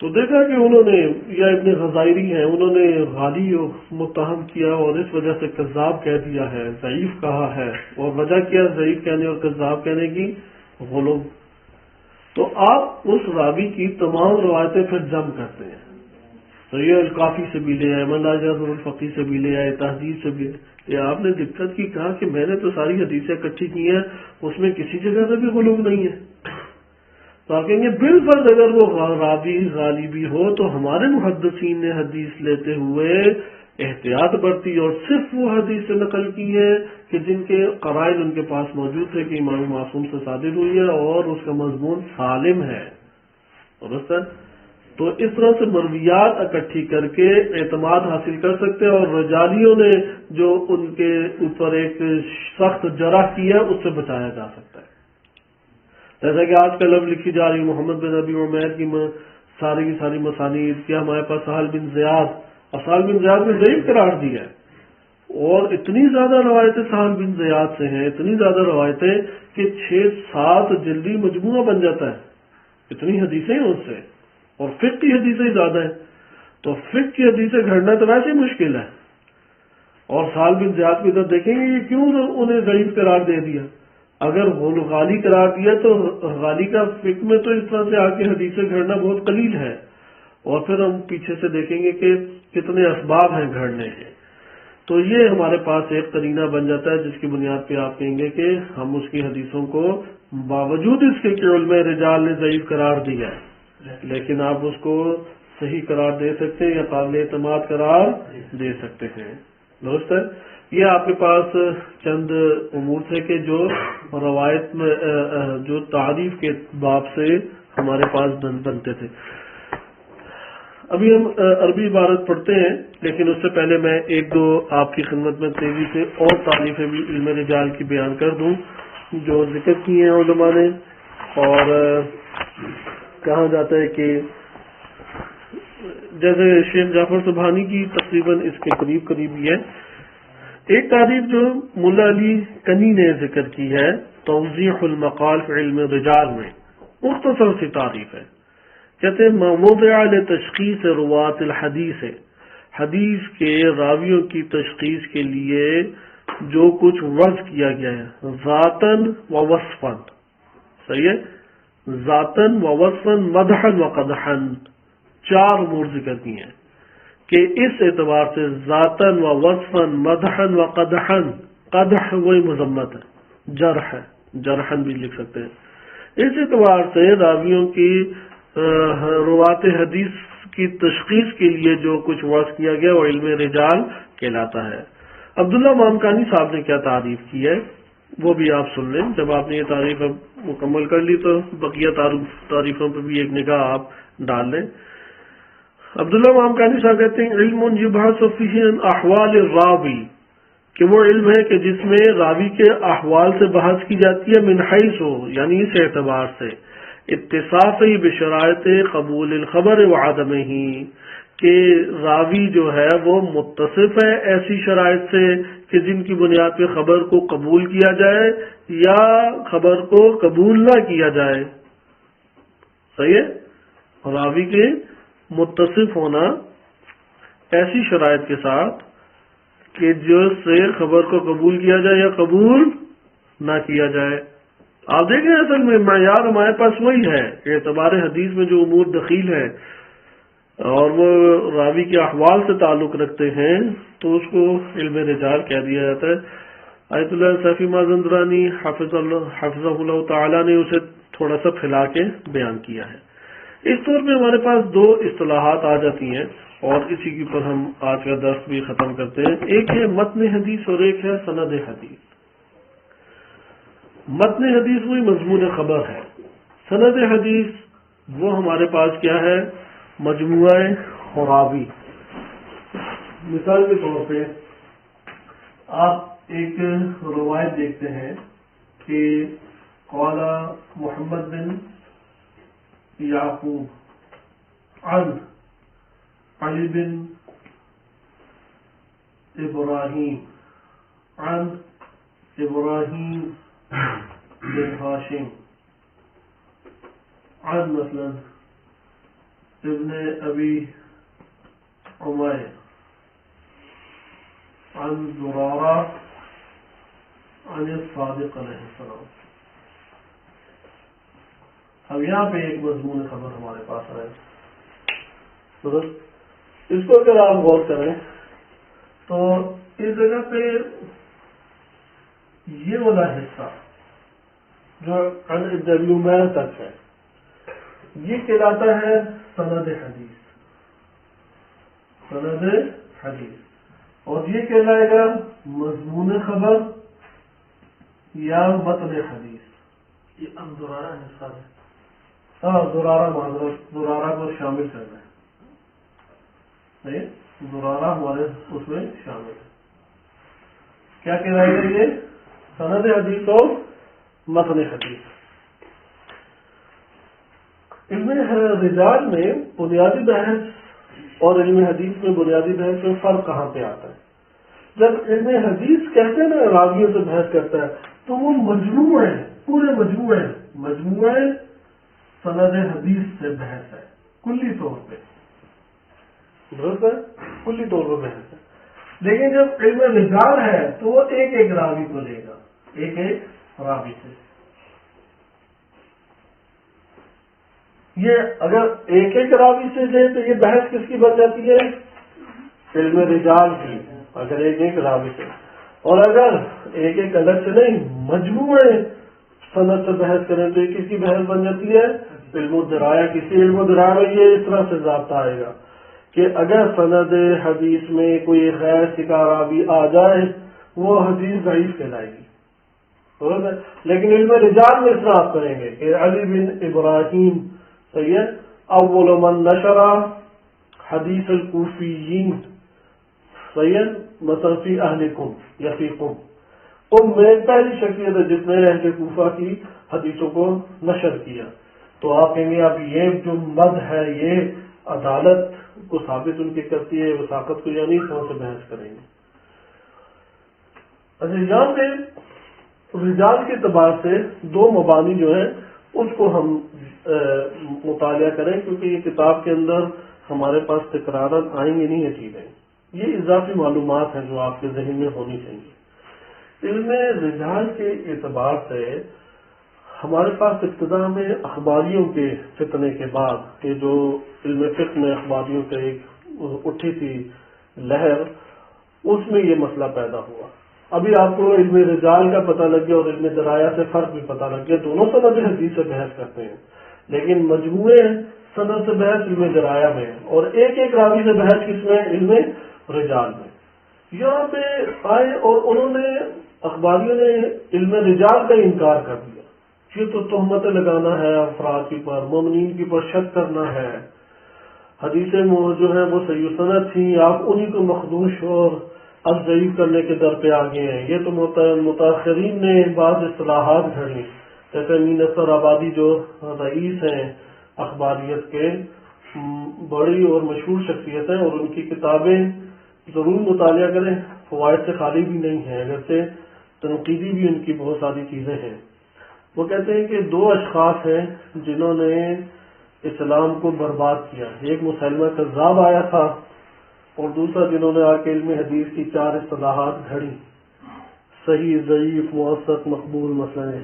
تو دیکھا کہ انہوں نے یا ابن غزائری ہیں انہوں نے غالی متہم کیا اور اس وجہ سے کذاب کہہ دیا ہے ضعیف کہا ہے. اور وجہ کیا ضعیف کہنے اور کذاب کہنے کی؟ غلو. تو آپ اس راوی کی تمام روایتیں پھر جمع کرتے ہیں. تو یہ کافی سے بھی لے آئے مناجات الفقی سے بھی لے آئے تہذیب سے بھی. یہ آپ نے دقت کی کہا کہ میں نے تو ساری حدیثیں اکٹھی کی ہیں اس میں کسی جگہ سے بھی غلو نہیں ہے. تو آپ کہیں گے بالفرض اگر وہ راوی غالبی ہو تو ہمارے محدثین نے حدیث لیتے ہوئے احتیاط برتی اور صرف وہ حدیث سے نقل کی ہے کہ جن کے قرائن ان کے پاس موجود تھے کہ امام معصوم سے صادر ہوئی ہے اور اس کا مضمون سالم ہے. درست. تو اس طرح سے مرویات اکٹھی کر کے اعتماد حاصل کر سکتے ہیں اور رجالیوں نے جو ان کے اوپر ایک سخت جرح کی ہے اس سے بچایا جا سکتا ہے. جیسا کہ آج کل اب لکھی جا رہی محمد بن ابی عمیر کی ساری کی ساری مسانید کیا ہمارے پاس سہل بن زیاد نے ضعیف قرار دیا ہے اور اتنی زیادہ روایتیں سہل بن زیاد سے ہیں اتنی زیادہ روایتیں کہ 6-7 جلدی مجموعہ بن جاتا ہے. اتنی حدیثیں ہیں اس سے اور فقہ کی حدیثیں زیادہ ہیں. تو فقہ کی حدیثیں گھڑنا تو ویسے مشکل ہے. اور سہل بن زیاد کی طرف دیکھیں گے کہ کیوں انہیں ضعیف قرار دے دیا. اگر وہ غالی قرار دیا تو غالی کا فقہ میں تو اس طرح سے آ کے حدیثیں گھڑنا بہت قلیل ہے. اور پھر ہم پیچھے سے دیکھیں گے کہ کتنے اسباب ہیں گھڑنے کے. تو یہ ہمارے پاس ایک قرینہ بن جاتا ہے جس کی بنیاد پہ آپ کہیں گے کہ ہم اس کی حدیثوں کو باوجود اس کے کہ علماء رجال نے ضعیف قرار دیا ہے لیکن آپ اس کو صحیح قرار دے سکتے ہیں یا قابل اعتماد قرار دے سکتے ہیں. درست ہے. یہ آپ کے پاس چند امور تھے کہ جو روایت میں جو تعریف کے باب سے ہمارے پاس بنتے تھے. ابھی ہم عربی عبارت پڑھتے ہیں، لیکن اس سے پہلے میں ایک دو آپ کی خدمت میں تیزی سے اور تعریفیں بھی علم رجال کی بیان کر دوں جو ذکر کی ہیں علماء نے. اور کہا جاتا ہے کہ جیسے شیخ جعفر سبحانی کی تقریباً اس کے قریب قریب ہی ہے. ایک تعریف جو ملا علی کنی نے ذکر کی ہے توضیح المقال فی علم رجال میں، مختصر سی تعریف ہے. کہتے ہیں موضع لتشخیص روات الحدیث، حدیث کے راویوں کی تشخیص کے لیے جو کچھ وضع کیا گیا ہے ذاتن و وصفن. صحیح ہے. ذاتن و وصفن مدحن و قدحن، چار امور ذکر کی ہیں کہ اس اعتبار سے ذاتن و وصفن مدحن و قدحن، قدح وہی مذمت ہے، جرح ہے، جرحن بھی لکھ سکتے ہیں. اس اعتبار سے راویوں کی روات حدیث کی تشخیص کے لیے جو کچھ وضع کیا گیا وہ علم رجال کہلاتا ہے. عبداللہ مامکانی صاحب نے کیا تعریف کی ہے وہ بھی آپ سن لیں. جب آپ نے یہ تعریف مکمل کر لی تو بقیہ تعریفوں پہ بھی ایک نگاہ آپ ڈال لیں. عبداللہ مامکانی صاحب کہتے ہیں علم یبحث فیہ عن احوال الراوی، کہ وہ علم ہے کہ جس میں راوی کے احوال سے بحث کی جاتی ہے من حیث ہو، یعنی اس اعتبار سے اتصافی بشرائط قبول الخبر وعدمہ، کہ راوی جو ہے وہ متصف ہے ایسی شرائط سے کہ جن کی بنیاد پہ خبر کو قبول کیا جائے یا خبر کو قبول نہ کیا جائے. صحیح ہے. راوی کے متصف ہونا ایسی شرائط کے ساتھ کہ جس سے خبر کو قبول کیا جائے یا قبول نہ کیا جائے. آپ دیکھیں اصل میں معیار ہمارے پاس وہی ہے. اعتبار حدیث میں جو امور دخیل ہے اور وہ راوی کے احوال سے تعلق رکھتے ہیں تو اس کو علم رجال کہہ دیا جاتا ہے. آیت اللہ سیفی مازندرانی حفظہ اللہ تعالی نے اسے تھوڑا سا پھیلا کے بیان کیا ہے. اس طور پہ ہمارے پاس دو اصطلاحات آ جاتی ہیں اور اسی کے اوپر ہم آج کا درس بھی ختم کرتے ہیں. ایک ہے متن حدیث اور ایک ہے سند حدیث. متن حدیث وہی مضمون خبر ہے. سند حدیث وہ ہمارے پاس کیا ہے؟ مجموعہ راوی. مثال کے طور پہ آپ ایک روایت دیکھتے ہیں کہ قال محمد بن یعقوب عن علی بن ابراہیم عن ابراہیم بن ہاشم عن مثلا ابن ابی عمیر عن زرارہ عن الصادق علیہ السلام. اب یہاں پہ ایک مضمون خبر ہمارے پاس ہے. اس کو اگر آپ غور کریں تو اس جگہ پہ یہ والا حصہ جو عن ابن عمیر تک ہے یہ کہلاتا ہے سند حدیث. سند حدیث. اور یہ کہلائے گا مضمون خبر یا متن حدیث. یہ زرارہ حصہ ہے. ہاں زرارہ معذرت زرارہ کو شامل کرنا ہے. زرارہ ہمارے اس میں شامل ہے. کیا کہلائے گا یہ؟ سند حدیث اور متن حدیث. علم رجال میں بنیادی بحث اور علم حدیث میں بنیادی بحث میں فرق کہاں پہ آتا ہے؟ جب علم حدیث کہتے ہیں نا راویوں سے بحث کرتا ہے تو وہ مجموعہ ہے، پورے مجموعہ سند حدیث سے بحث ہے کلی طور پہ. درست ہے؟ کلی طور پہ بحث ہے. لیکن جب علم رجال ہے تو وہ ایک ایک راوی کو لے گا، ایک ایک راوی سے. یہ اگر ایک ایک راوی سے لے تو یہ بحث کس کی بن جاتی ہے؟ علم رجال کی. اگر ایک ایک راوی سے، اور اگر ایک ایک الگ سے نہیں مجموعے سند سے بحث کریں تو یہ کس کی بحث بن جاتی ہے؟ علم الدرایا کسی علم الدرایا میں یہ اس طرح سے ضابطہ آئے گا کہ اگر سند حدیث میں کوئی غیر ثقہ راوی آ جائے وہ حدیث ضعیف کہلائے گی. لیکن علم رجال میں اس طرح آپ کریں گے کہ علی بن ابراہیم سید اول من نشر حدیث الکوفیین سید مثلا فی اہلکم یا فی قم میں پہلی شخصیت ہے جس نے اہل کوفہ کی حدیثوں کو نشر کیا. تو آپ کہیں گے اب یہ جو مد ہے یہ عدالت کو ثابت ان کی کرتی ہے وثاقت کو یعنی کہاں سے بحث کریں گے. اچھا یہاں پہ رجال کے اعتبار سے دو مبانی جو ہیں اس کو ہم مطالعہ کریں کیونکہ یہ کتاب کے اندر ہمارے پاس تکرارات آئیں گی نہیں یہ چیزیں. یہ اضافی معلومات ہیں جو آپ کے ذہن میں ہونی چاہیے. علم رجال کے اعتبار سے ہمارے پاس ابتدا میں اخباریوں کے فتنے کے بعد کہ جو علم فقہ میں اخباریوں کے ایک اٹھی تھی لہر اس میں یہ مسئلہ پیدا ہوا. ابھی آپ کو علم رجال کا پتہ لگ گیا اور علم درایا سے فرق بھی پتہ لگ گیا. دونوں سند حدیث سے بحث کرتے ہیں لیکن مجموعے سند سے بحث علم درایا میں اور ایک ایک راوی سے بحث کس میں علم رجال میں. یہاں پہ آئے اور انہوں نے اخباریوں نے علم رجال کا انکار کر دیا. یہ تو تہمتیں لگانا ہے افراد کے پر مومنین کے پر شک کرنا ہے. حدیثیں جو ہیں وہ صحیح سند تھیں آپ انہی کو مخدوش اور اب ضعیف کرنے کے در پہ آگے ہیں. یہ تو متاخرین نے بعض اصطلاحات گھڑی جیسے امین اصغر آبادی جو رئیس ہیں اخباریت کے بڑی اور مشہور شخصیت ہیں اور ان کی کتابیں ضرور مطالعہ کریں. فوائد سے خالی بھی نہیں ہیں اگرچہ تنقیدی بھی ان کی بہت ساری چیزیں ہیں. وہ کہتے ہیں کہ دو اشخاص ہیں جنہوں نے اسلام کو برباد کیا. ایک مسلمہ کذاب آیا تھا اور دوسرا جنہوں نے آ کے علم حدیث کی 4 اصطلاحات گھڑی صحیح ضعیف موثق مقبول مسئلے.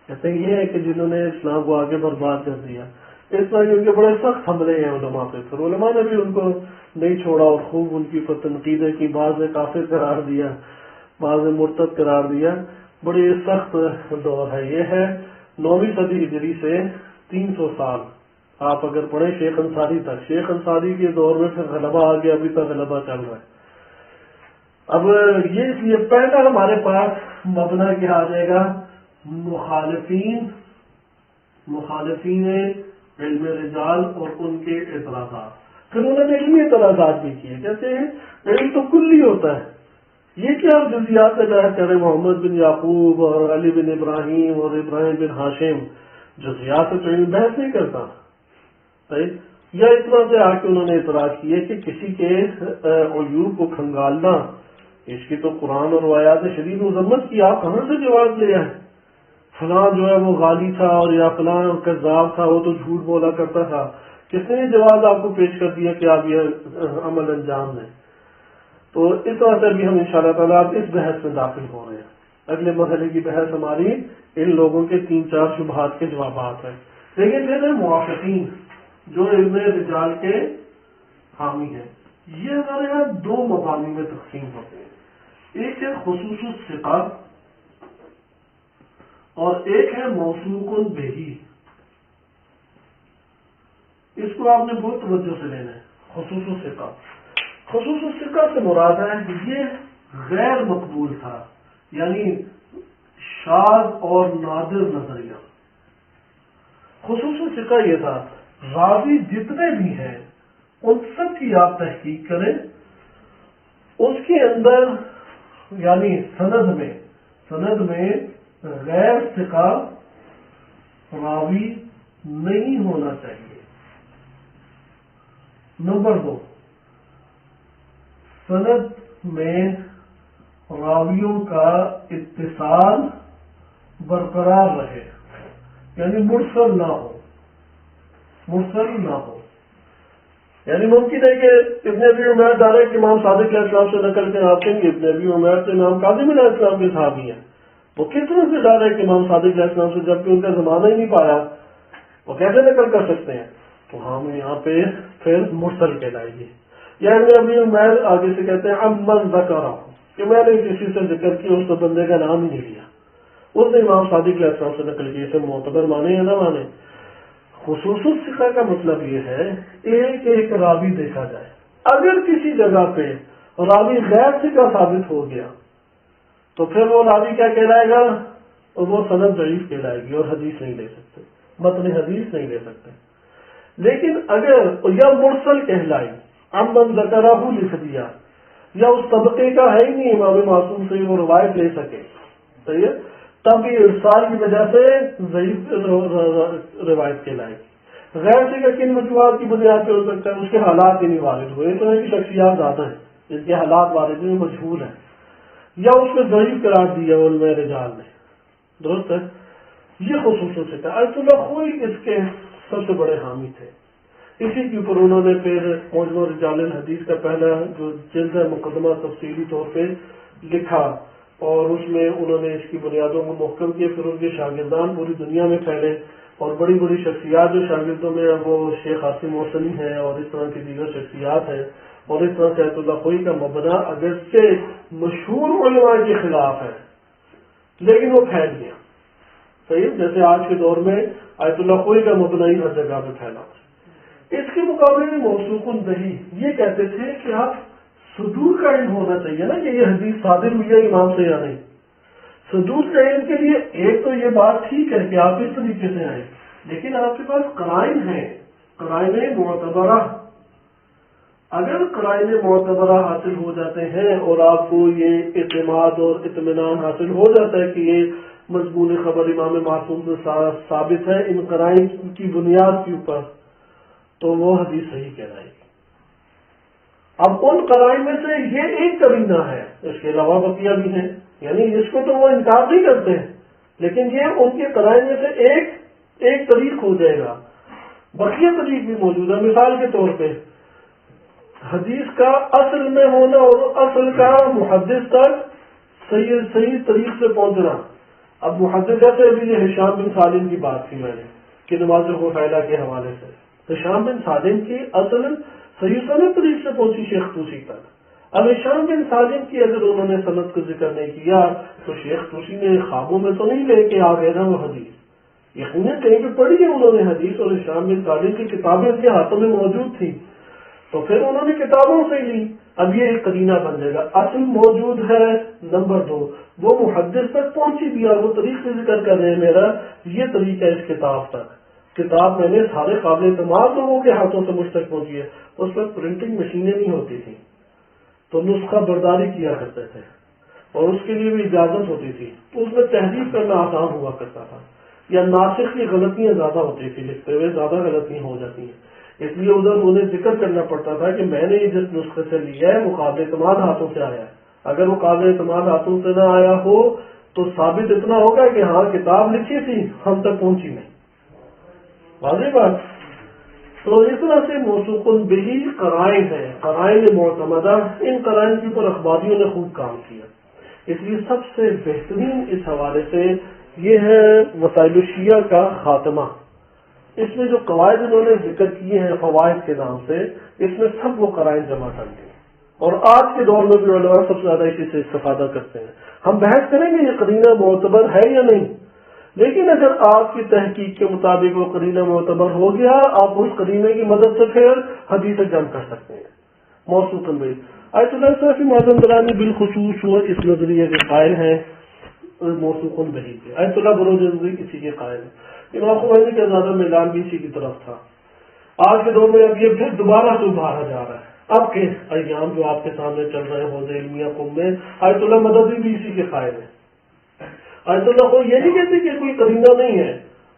کہتے ہیں یہ ہے کہ جنہوں نے اسلام کو آگے برباد کر دیا. اس طرح کے ان کے بڑے سخت حملے ہیں علماء پہ. پھر علماء نے بھی ان کو نہیں چھوڑا اور خوب ان کی تنقیدیں کی. بعض نے کافر قرار دیا بعض نے مرتد قرار دیا. بڑی سخت دور ہے. یہ ہے 9ویں صدی ہجری سے 300 سال آپ اگر پڑھیں شیخ انصاری تک. شیخ انصاری کے دور میں پھر غلبہ آ گیا ابھی تک غلبہ چل رہا ہے. اب یہ پہلا ہمارے پاس مبنا کیا آ جائے گا مخالفین علم رجال اور ان کے اعتراضات. پھر انہوں نے علمی اعتراضات بھی کیے. کہتے ہیں علم تو کلی ہوتا ہے. یہ کیا جزیات سے بحث کریں محمد بن یعقوب اور علی بن ابراہیم اور ابراہیم بن ہاشم جزیات سے تو علم بحث نہیں کرتا. یا اس طرح سے آ کے انہوں نے اعتراض کیے کہ کسی کے عیوب کو کھنگالنا اس کی تو قرآن اور آیات شریف مذمت کی. آپ کہاں سے جواز لے آئے؟ فلاں جو ہے وہ غالی تھا اور یا فلاں کذاب تھا وہ تو جھوٹ بولا کرتا تھا. کس نے جواز آپ کو پیش کر دیا کہ آپ یہ عمل انجام دیں؟ تو اس طرح سے بھی ہم انشاءاللہ تعالیٰ اس بحث میں داخل ہو رہے ہیں. اگلے مرحلے کی بحث ہماری ان لوگوں کے 3-4 شبہات کے جوابات ہیں. لیکن پھر موافقین جو علم رجال کے حامی ہیں یہ ہمارے یہاں 2 مبانی میں تقسیم ہوتے ہیں. ایک ہے خصوص الثقہ اور ایک ہے موثوق بہ. اس کو آپ نے بہت توجہ سے لینا ہے. خصوص الثقہ سے مراد ہے کہ یہ غیر مقبول تھا یعنی شاذ اور نادر نظریہ. خصوص الثقہ یہ تھا راوی جتنے بھی ہیں ان سب کی آپ تحقیق کریں اس کے اندر یعنی سند میں غیر ثقہ راوی نہیں ہونا چاہیے. نمبر 2 سند میں راویوں کا اتصال برقرار رہے یعنی مرسل نہ ہو. یعنی ممکن ہے کہ ابن ابی عمیر ڈائریکٹ امام صادق علیہ السلام سے نقل کے آپ کہیں گے ابن ابی عمیر سے امام کاظم علیہ السلام کے صحابی ہیں. وہ کس طرح سے ڈائریکٹ امام صادق علیہ السلام سے جبکہ ان کا زمانہ ہی نہیں پایا وہ کیسے نقل کر سکتے ہیں؟ تو ہم یہاں پہ پھر مرسل کہلائے گی. یا ابن ابی عمیر آگے سے کہتے ہیں امن ذکر کہ میں نے کسی سے ذکر کیا اس بندے کا نام ہی نہیں لیا. اس نے امام صادق علیہ السلام سے نقل کی. اسے معتبر مانے یا نہ مانے. خصوصی ثقہ کا مطلب یہ ہے ایک ایک راوی دیکھا جائے، اگر کسی جگہ پہ راوی غیر ثقہ ثابت ہو گیا تو پھر وہ راوی کیا کہلائے گا؟ اور وہ سند ضعیف کہلائے گی اور حدیث نہیں لے سکتے، متن حدیث نہیں لے سکتے۔ لیکن اگر یا مرسل کہلائی، عمن ذکرہ لکھ دیا، یا اس طبقے کا ہے ہی نہیں امام معصوم سے وہ روایت لے سکے، صحیح ہے، تب یہ ارسال کی وجہ سے ضعیف روایت کہلائے گی۔ غیر ثقہ کن وجوہات کی بنیاد پہ ہو سکتا ہے؟ اس کے حالات ہی نہیں وارد ہوئے، تو ہے کہ شخصیات زیادہ ہیں جن کے حالات وارد ہوئے مجہول ہیں، یا اس میں ضعیف قرار دیا علماء رجال نے، درست ہے۔ یہ خصوصی ثقہ آیت اللہ خوئی اس کے سب سے بڑے حامی تھے، اسی کے اوپر انہوں نے پھر مجموع رجال الحدیث کا پہلا جو جلد ہے مقدمہ تفصیلی طور پہ لکھا، اور اس میں انہوں نے اس کی بنیادوں کو محکم کیا۔ پھر ان کے شاگردان پوری دنیا میں پھیلے، اور بڑی بڑی شخصیات جو شاگردوں میں وہ شیخ عاصم موصلی ہیں اور اس طرح کی دیگر شخصیات ہیں، اور اس طرح سے آیت اللہ خوئی کا مبنا اگرچہ مشہور علماء کے خلاف ہے لیکن وہ پھیل گیا، صحیح، جیسے آج کے دور میں آیت اللہ خوئی کا مبنا ہی ہر جگہ پہ پھیلا۔ اس کے مقابلے میں موثوق بہی یہ کہتے تھے کہ آپ صدور کا علم ہونا چاہیے نا کہ یہ حدیث صادر ہوئی ہے امام سے یا نہیں۔ صدور کا علم کے لیے ایک تو یہ بات ٹھیک ہے کہ آپ اس طریقے سے آئیں، لیکن آپ کے پاس قرائن ہیں، قرائن معتبرہ۔ اگر قرائن معتبرہ حاصل ہو جاتے ہیں اور آپ کو یہ اعتماد اور اطمینان حاصل ہو جاتا ہے کہ یہ مضمون خبر امام معصوم سے ثابت ہے ان قرائن کی بنیاد کے اوپر، تو وہ حدیث صحیح کہلائے گی۔ اب ان قرائن میں سے یہ ایک قرینہ ہے، اس کے علاوہ بقیہ بھی ہیں، یعنی اس کو تو وہ انکار نہیں کرتے ہیں، لیکن یہ ان کے قرائن میں سے ایک طریق ہو جائے گا، بقیہ طریق بھی موجود ہے۔ مثال کے طور پہ حدیث کا اصل میں ہونا اور اصل کا محدث تک صحیح طریق سے پہنچنا۔ اب محدث جیسے ابھی یہ ہشام بن سالم کی بات کی میں نے کہ نماز خفیلہ کے حوالے سے، ہشام بن سالم کی اصل صحیح سند طریق سے پہنچی شیخ طوسی تک۔ اب ہشام بن سالم کی اگر انہوں نے سند کا ذکر نہیں کیا تو شیخ طوسی نے خوابوں میں تو نہیں لے کے آ گئے نا وہ حدیث، یقیناً کہیں پہ پڑھی ہے انہوں نے حدیث، اور ہشام بن سالم کی کتابیں ان کے ہاتھوں میں موجود تھی تو پھر انہوں نے کتابوں سے لی۔ اب یہ ایک قرینہ بن جائے گا، اصل موجود ہے، نمبر 2 وہ محدث تک پہنچی دیا، وہ طریق سے ذکر کر رہے ہیں میرا یہ طریقہ ہے اس کتاب تک، کتاب میں نے سارے قابل اعتماد لوگوں کے ہاتھوں سے مجھ تک پہنچی ہے۔ اس وقت پرنٹنگ مشینیں نہیں ہوتی تھیں تو نسخہ برداری کیا کرتے تھے اور اس کے لیے بھی اجازت ہوتی تھی، تو اس میں تحریف کرنا آسان ہوا کرتا تھا، یا ناسخ کی غلطیاں زیادہ ہوتی تھی، لکھتے ہوئے زیادہ غلطیاں ہو جاتی ہیں، اس لیے ادھر انہیں ذکر کرنا پڑتا تھا کہ میں نے یہ جس نسخے سے لیا ہے وہ قابل اعتماد ہاتھوں سے آیا ہے۔ اگر وہ قابل اعتماد ہاتھوں سے نہ آیا ہو تو ثابت اتنا ہوگا کہ ہاں کتاب لکھی تھی ہم تک پہنچی نہیں، واضح بات۔ تو اس طرح سے موثوق بہی قرائن ہے، قرائن معتمدہ، ان قرائن کے اوپر اخباریوں نے خوب کام کیا، اس لیے سب سے بہترین اس حوالے سے یہ ہے وسائل الشیعہ کا خاتمہ۔ اس میں جو قواعد انہوں نے ذکر کیے ہیں فوائد کے نام سے، اس میں سب وہ قرائن جمع کر دی، اور آج کے دور میں بھی علماء سب سے زیادہ اسی سے استفادہ کرتے ہیں۔ ہم بحث کریں گے یہ قرینہ معتبر ہے یا نہیں، لیکن اگر آپ کی تحقیق کے مطابق وہ قرینہ معتبر ہو گیا، آپ اس قرینے کی مدد سے پھر حدیث جمع کر سکتے ہیں۔ موثوق بہی آیت اللہ صافی معظم بالخصوص وہ اس نظریے کے قائل ہیں، موثوق بہی کے آیت اللہ بروجردی اسی کے قائل ہے۔ امام خمینی کا زیادہ میدان بھی اسی کی طرف تھا۔ آج کے دور میں اب یہ پھر دوبارہ سے ابھارا جا رہا ہے، اب کے ایام جو آپ کے سامنے چل رہے ہیں حوض علمیہ قم میں، آیت اللہ مددی بھی اسی کے قائل ہے۔ آیت اللہ کو یہ نہیں کہتے کہ کوئی قرینہ نہیں ہے،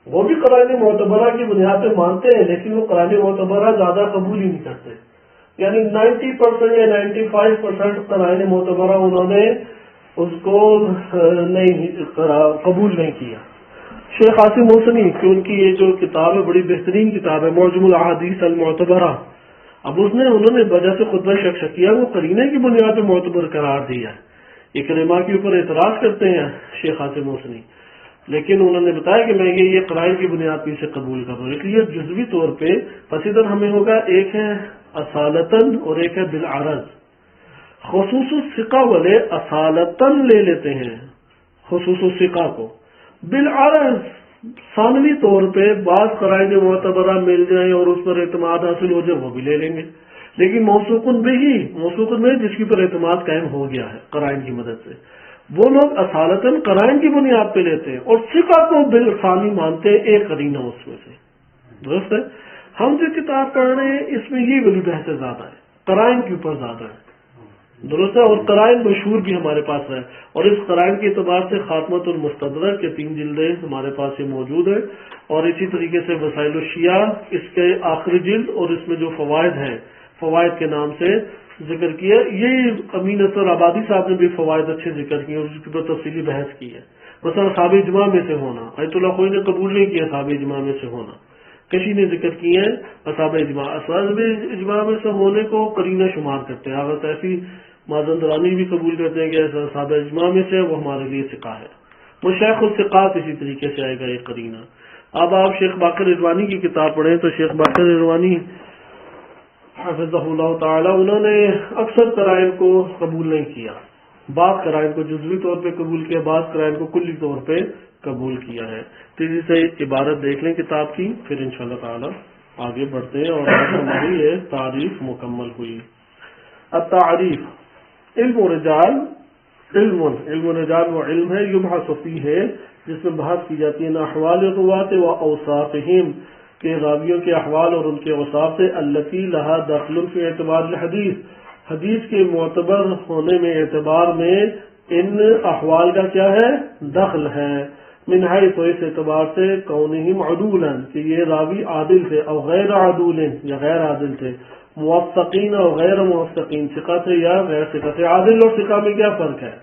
وہ بھی قرائن معتبرہ کی بنیاد پہ مانتے ہیں، لیکن وہ قرائن معتبرہ زیادہ قبول ہی نہیں کرتے، یعنی 90% یا 95% قرائن معتبرہ انہوں نے اس کو نہیں قبول نہیں کیا۔ شیخ عاصم موصلی کہ ان کی یہ جو کتاب ہے بڑی بہترین کتاب ہے، معجم الاحادیث المعتبرہ، اب انہوں نے وجہ سے خطبہ شکشکیہ وہ قرینے کی بنیاد پہ معتبر قرار دیا ہے۔ اکرمہ کے اوپر اعتراض کرتے ہیں شیخ عاصم موصلی، لیکن انہوں نے بتایا کہ میں یہ قرائن کی بنیاد پہ اسے قبول کر رہا ہوں، اس لیے جزوی طور پہ پس ادھر ہمیں ہوگا ایک ہے اصالتاً اور ایک ہے بالعرض۔ خصوص الثقہ والے اصالتاً لے لیتے ہیں خصوص الثقہ کو، بالعرض ثانوی طور پہ بعض قرائن معتبرہ مل جائیں اور اس پر اعتماد حاصل ہو جائے وہ بھی لے لیں گے، لیکن موثوقن میں جس کی پر اعتماد قائم ہو گیا ہے قرائن کی مدد سے، وہ لوگ اصالتاً قرائن کی بنیاد پہ لیتے ہیں اور ثقہ کو بالثانی مانتے ہیں، ایک قرینہ اس میں سے، درست ہے۔ ہم جو کتاب پڑھ رہے ہیں اس میں یہ والی بحث زیادہ ہے، قرائن کے اوپر زیادہ ہے، درست ہے، اور قرائن مشہور بھی ہمارے پاس ہے، اور اس قرائن کے اعتبار سے خاتمۃ المستدرک کے 3 جلدیں ہمارے پاس یہ موجود ہے، اور اسی طریقے سے وسائل الشیعہ اس کے آخری جلد، اور اس میں جو فوائد ہیں، فوائد کے نام سے ذکر کیا، یہ امین اصغر آبادی صاحب نے بھی فوائد اچھے ذکر کیے اور اس پر تفصیلی بحث کی ہے۔ مثلا اصحاب اجماع میں سے ہونا، آیت اللہ خوئی نے قبول نہیں کیا اصحاب اجماع میں سے ہونا، کشی نے ذکر کیے ہیں اصحاب اجماع میں سے ہونے کو قرینہ شمار کرتے ہیں، اگر ایسی مازندرانی بھی قبول کرتے ہیں کہ اصحاب اجماع میں سے وہ ہمارے لیے ثقہ ہے، وہ شیخ الثقات اسی طریقے سے آئے گا ایک قرینہ۔ اب آپ شیخ باقر رضوانی کی کتاب پڑھیں تو شیخ باقر رضوانی حفظہ اللہ تعالی انہوں نے اکثر قرائن کو قبول نہیں کیا، بعض قرائن کو جزوی طور پہ قبول کیا، بعض قرائن کو کلی طور پہ قبول کیا ہے۔ تیزی سے عبارت دیکھ لیں کتاب کی، پھر انشاءاللہ تعالی آگے بڑھتے ہیں، اور ہماری یہ تعریف مکمل ہوئی۔ التعریف علم رجال وہ علم ہے یبحث فیہ ہے جس میں بحث کی جاتی ہے احوال الرواة و اوصافہم کے راویوں کے احوال اور ان کے اوصاف سے، التی لہا دخل فی اعتبار الحدیث، حدیث کے معتبر ہونے میں اعتبار میں ان احوال کا کیا ہے دخل ہے، من حیث اس اعتبار سے کونہم عدولا کہ یہ راوی عادل تھے، او غیر عدول یا غیر عادل تھے، موثقین اور غیر موثقین، ثقہ تھے یا غیر ثقہ تھے۔ عادل اور ثقہ میں کیا فرق ہے؟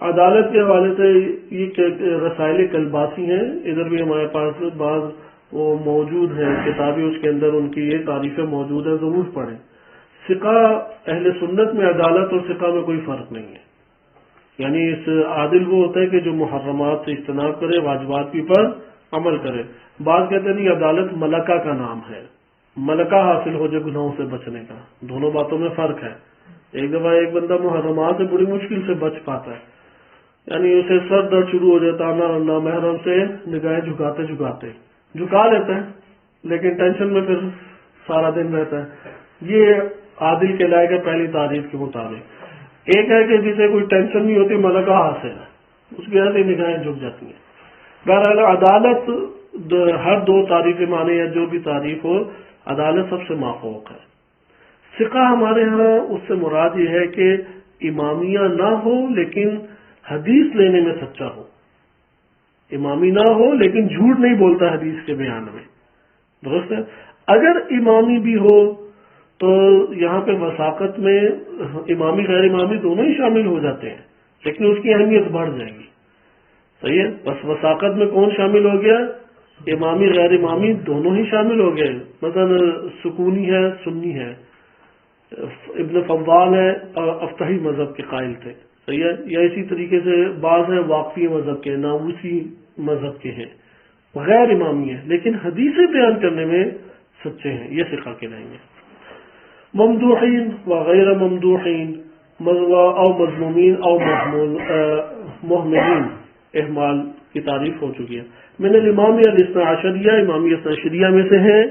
عدالت کے حوالے سے یہ رسائل کلباسی ہیں، ادھر بھی ہمارے پاس بعض وہ موجود ہیں کتابیں، اس کے اندر ان کی یہ تعریفیں موجود ہیں، ضرور پڑھیں۔ ثقہ اہل سنت میں عدالت اور ثقہ میں کوئی فرق نہیں ہے، یعنی اس عادل وہ ہوتا ہے کہ جو محرمات سے اجتناب کرے، واجبات کی پر عمل کرے۔ بعض کہتے ہیں نہیں، عدالت ملکہ کا نام ہے، ملکہ حاصل ہو جائے گناہوں سے بچنے کا، دونوں باتوں میں فرق ہے۔ ایک دفعہ ایک بندہ محرمات سے بڑی مشکل سے بچ پاتا ہے، یعنی اسے سر درد شروع ہو جاتا ہے، نامحرم سے نگاہیں جھکاتے جھکا لیتا ہے، لیکن ٹینشن میں پھر سارا دن رہتا ہے۔ یہ عادل کہلائے گا پہلی تعریف کے مطابق۔ ایک ہے کہ جسے کوئی ٹینشن نہیں ہوتی، ملکہ حاصل ہے، اس کی وجہ سے نگاہیں جھک جاتی ہیں۔ بہرحال عدالت ہر دو تعریف مانے یا جو بھی تعریف ہو، عدالت سب سے مافوق ہے۔ ثقہ ہمارے ہاں اس سے مراد یہ ہے کہ امامیہ نہ ہو لیکن حدیث لینے میں سچا ہو، امامی نہ ہو لیکن جھوٹ نہیں بولتا حدیث کے بیان میں، درست ہے۔ اگر امامی بھی ہو تو یہاں پہ وثاقت میں امامی غیر امامی دونوں ہی شامل ہو جاتے ہیں، لیکن اس کی اہمیت بڑھ جائے گی، صحیح ہے۔ بس وثاقت میں کون شامل ہو گیا؟ امامی غیر امامی دونوں ہی شامل ہو گئے۔ مثلا سکونی ہے، سنی ہے، ابن فضال ہے اور افطحی مذہب کے قائل تھے، صحیح ہے، یا اسی طریقے سے بعض ہیں واقفی مذہب کے، ناموسی مذہب کے ہیں، غیر امامی ہیں لیکن حدیثیں بیان کرنے میں سچے ہیں، یہ ثقہ کہلائیں گے۔ ممدوحین و غیر ممدوحین او مذمومین او محملین، احمال کی تعریف ہو چکی ہے۔ من الامامیہ الاثنا عشریہ، امامیہ اثنا عشریہ میں سے ہیں،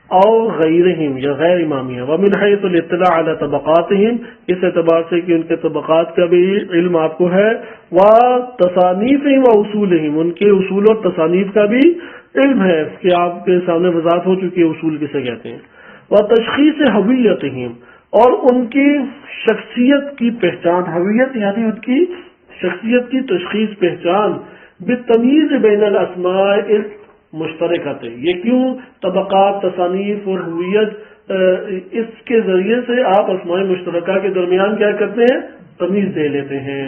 او غیرہم یا غیر امامیہ، ومن حیث الاطلاع علی طبقاتہم، اس اعتبار سے کہ ان کے طبقات کا بھی علم آپ کو ہے، و تصانیفہم و اصولہم، ان کے اصول اور تصانیف کا بھی علم ہے کہ آپ کے سامنے وضاحت ہو چکی ہے اصول کسے کہتے ہیں، و تشخیص ہویتہم، اور ان کی شخصیت کی پہچان، ہویت یعنی ان کی شخصیت کی تشخیص پہچان، بالتمییز بین الاسماء مشترکت، یہ کیوں طبقات، تصانیف اور ہویت، اس کے ذریعے سے آپ اسماء مشترکہ کے درمیان کیا کرتے ہیں؟ تمیز دے لیتے ہیں،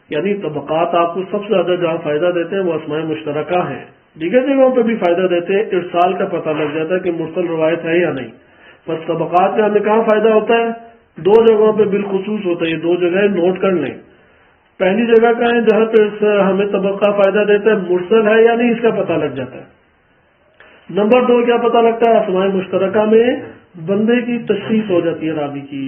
یعنی طبقات آپ کو سب سے زیادہ جہاں فائدہ دیتے ہیں وہ اسماء مشترکہ ہیں، دیگر جگہوں پہ بھی فائدہ دیتے ہیں، ارسال کا پتہ لگ جاتا ہے کہ مرسل روایت ہے یا نہیں، بس طبقات کا ہمیں کہاں فائدہ ہوتا ہے؟ دو جگہوں پہ بالخصوص ہوتا ہے، یہ دو جگہیں نوٹ کر لیں۔ پہلی جگہ کا ہے جہاں پہ ہمیں طبقہ فائدہ دیتا ہے، مرسل ہے یا نہیں اس کا پتہ لگ جاتا ہے۔ نمبر 2 کیا پتہ لگتا ہے؟ اسماء مشترکہ میں بندے کی تشخیص ہو جاتی ہے راوی کی۔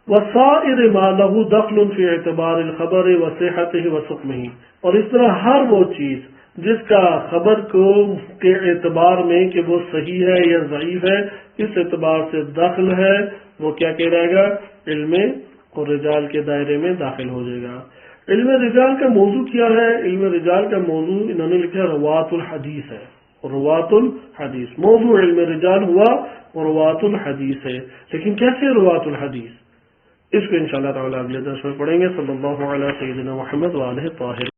وسائر ما له دخل فی اعتبار الخبر وصحته وسقمه، اور اس طرح ہر وہ چیز جس کا خبر کو کے اعتبار میں کہ وہ صحیح ہے یا ضعیف ہے اس اعتبار سے داخل ہے، وہ کیا کہلائے گا؟ علم الرجال کے دائرے میں داخل ہو جائے گا۔ علم رجال کا موضوع کیا ہے؟ علم رجال کا موضوع انہوں نے لکھا روات الحدیث ہے۔ روات الحدیث موضوع علم رجال ہوا اور روات الحدیث ہے، لیکن کیسے روات الحدیث؟ اس کو انشاءاللہ تعالی اگلے درس میں پڑھیں گے۔ صلی اللہ علیہ سیدنا محمد وآلہ طاہرین۔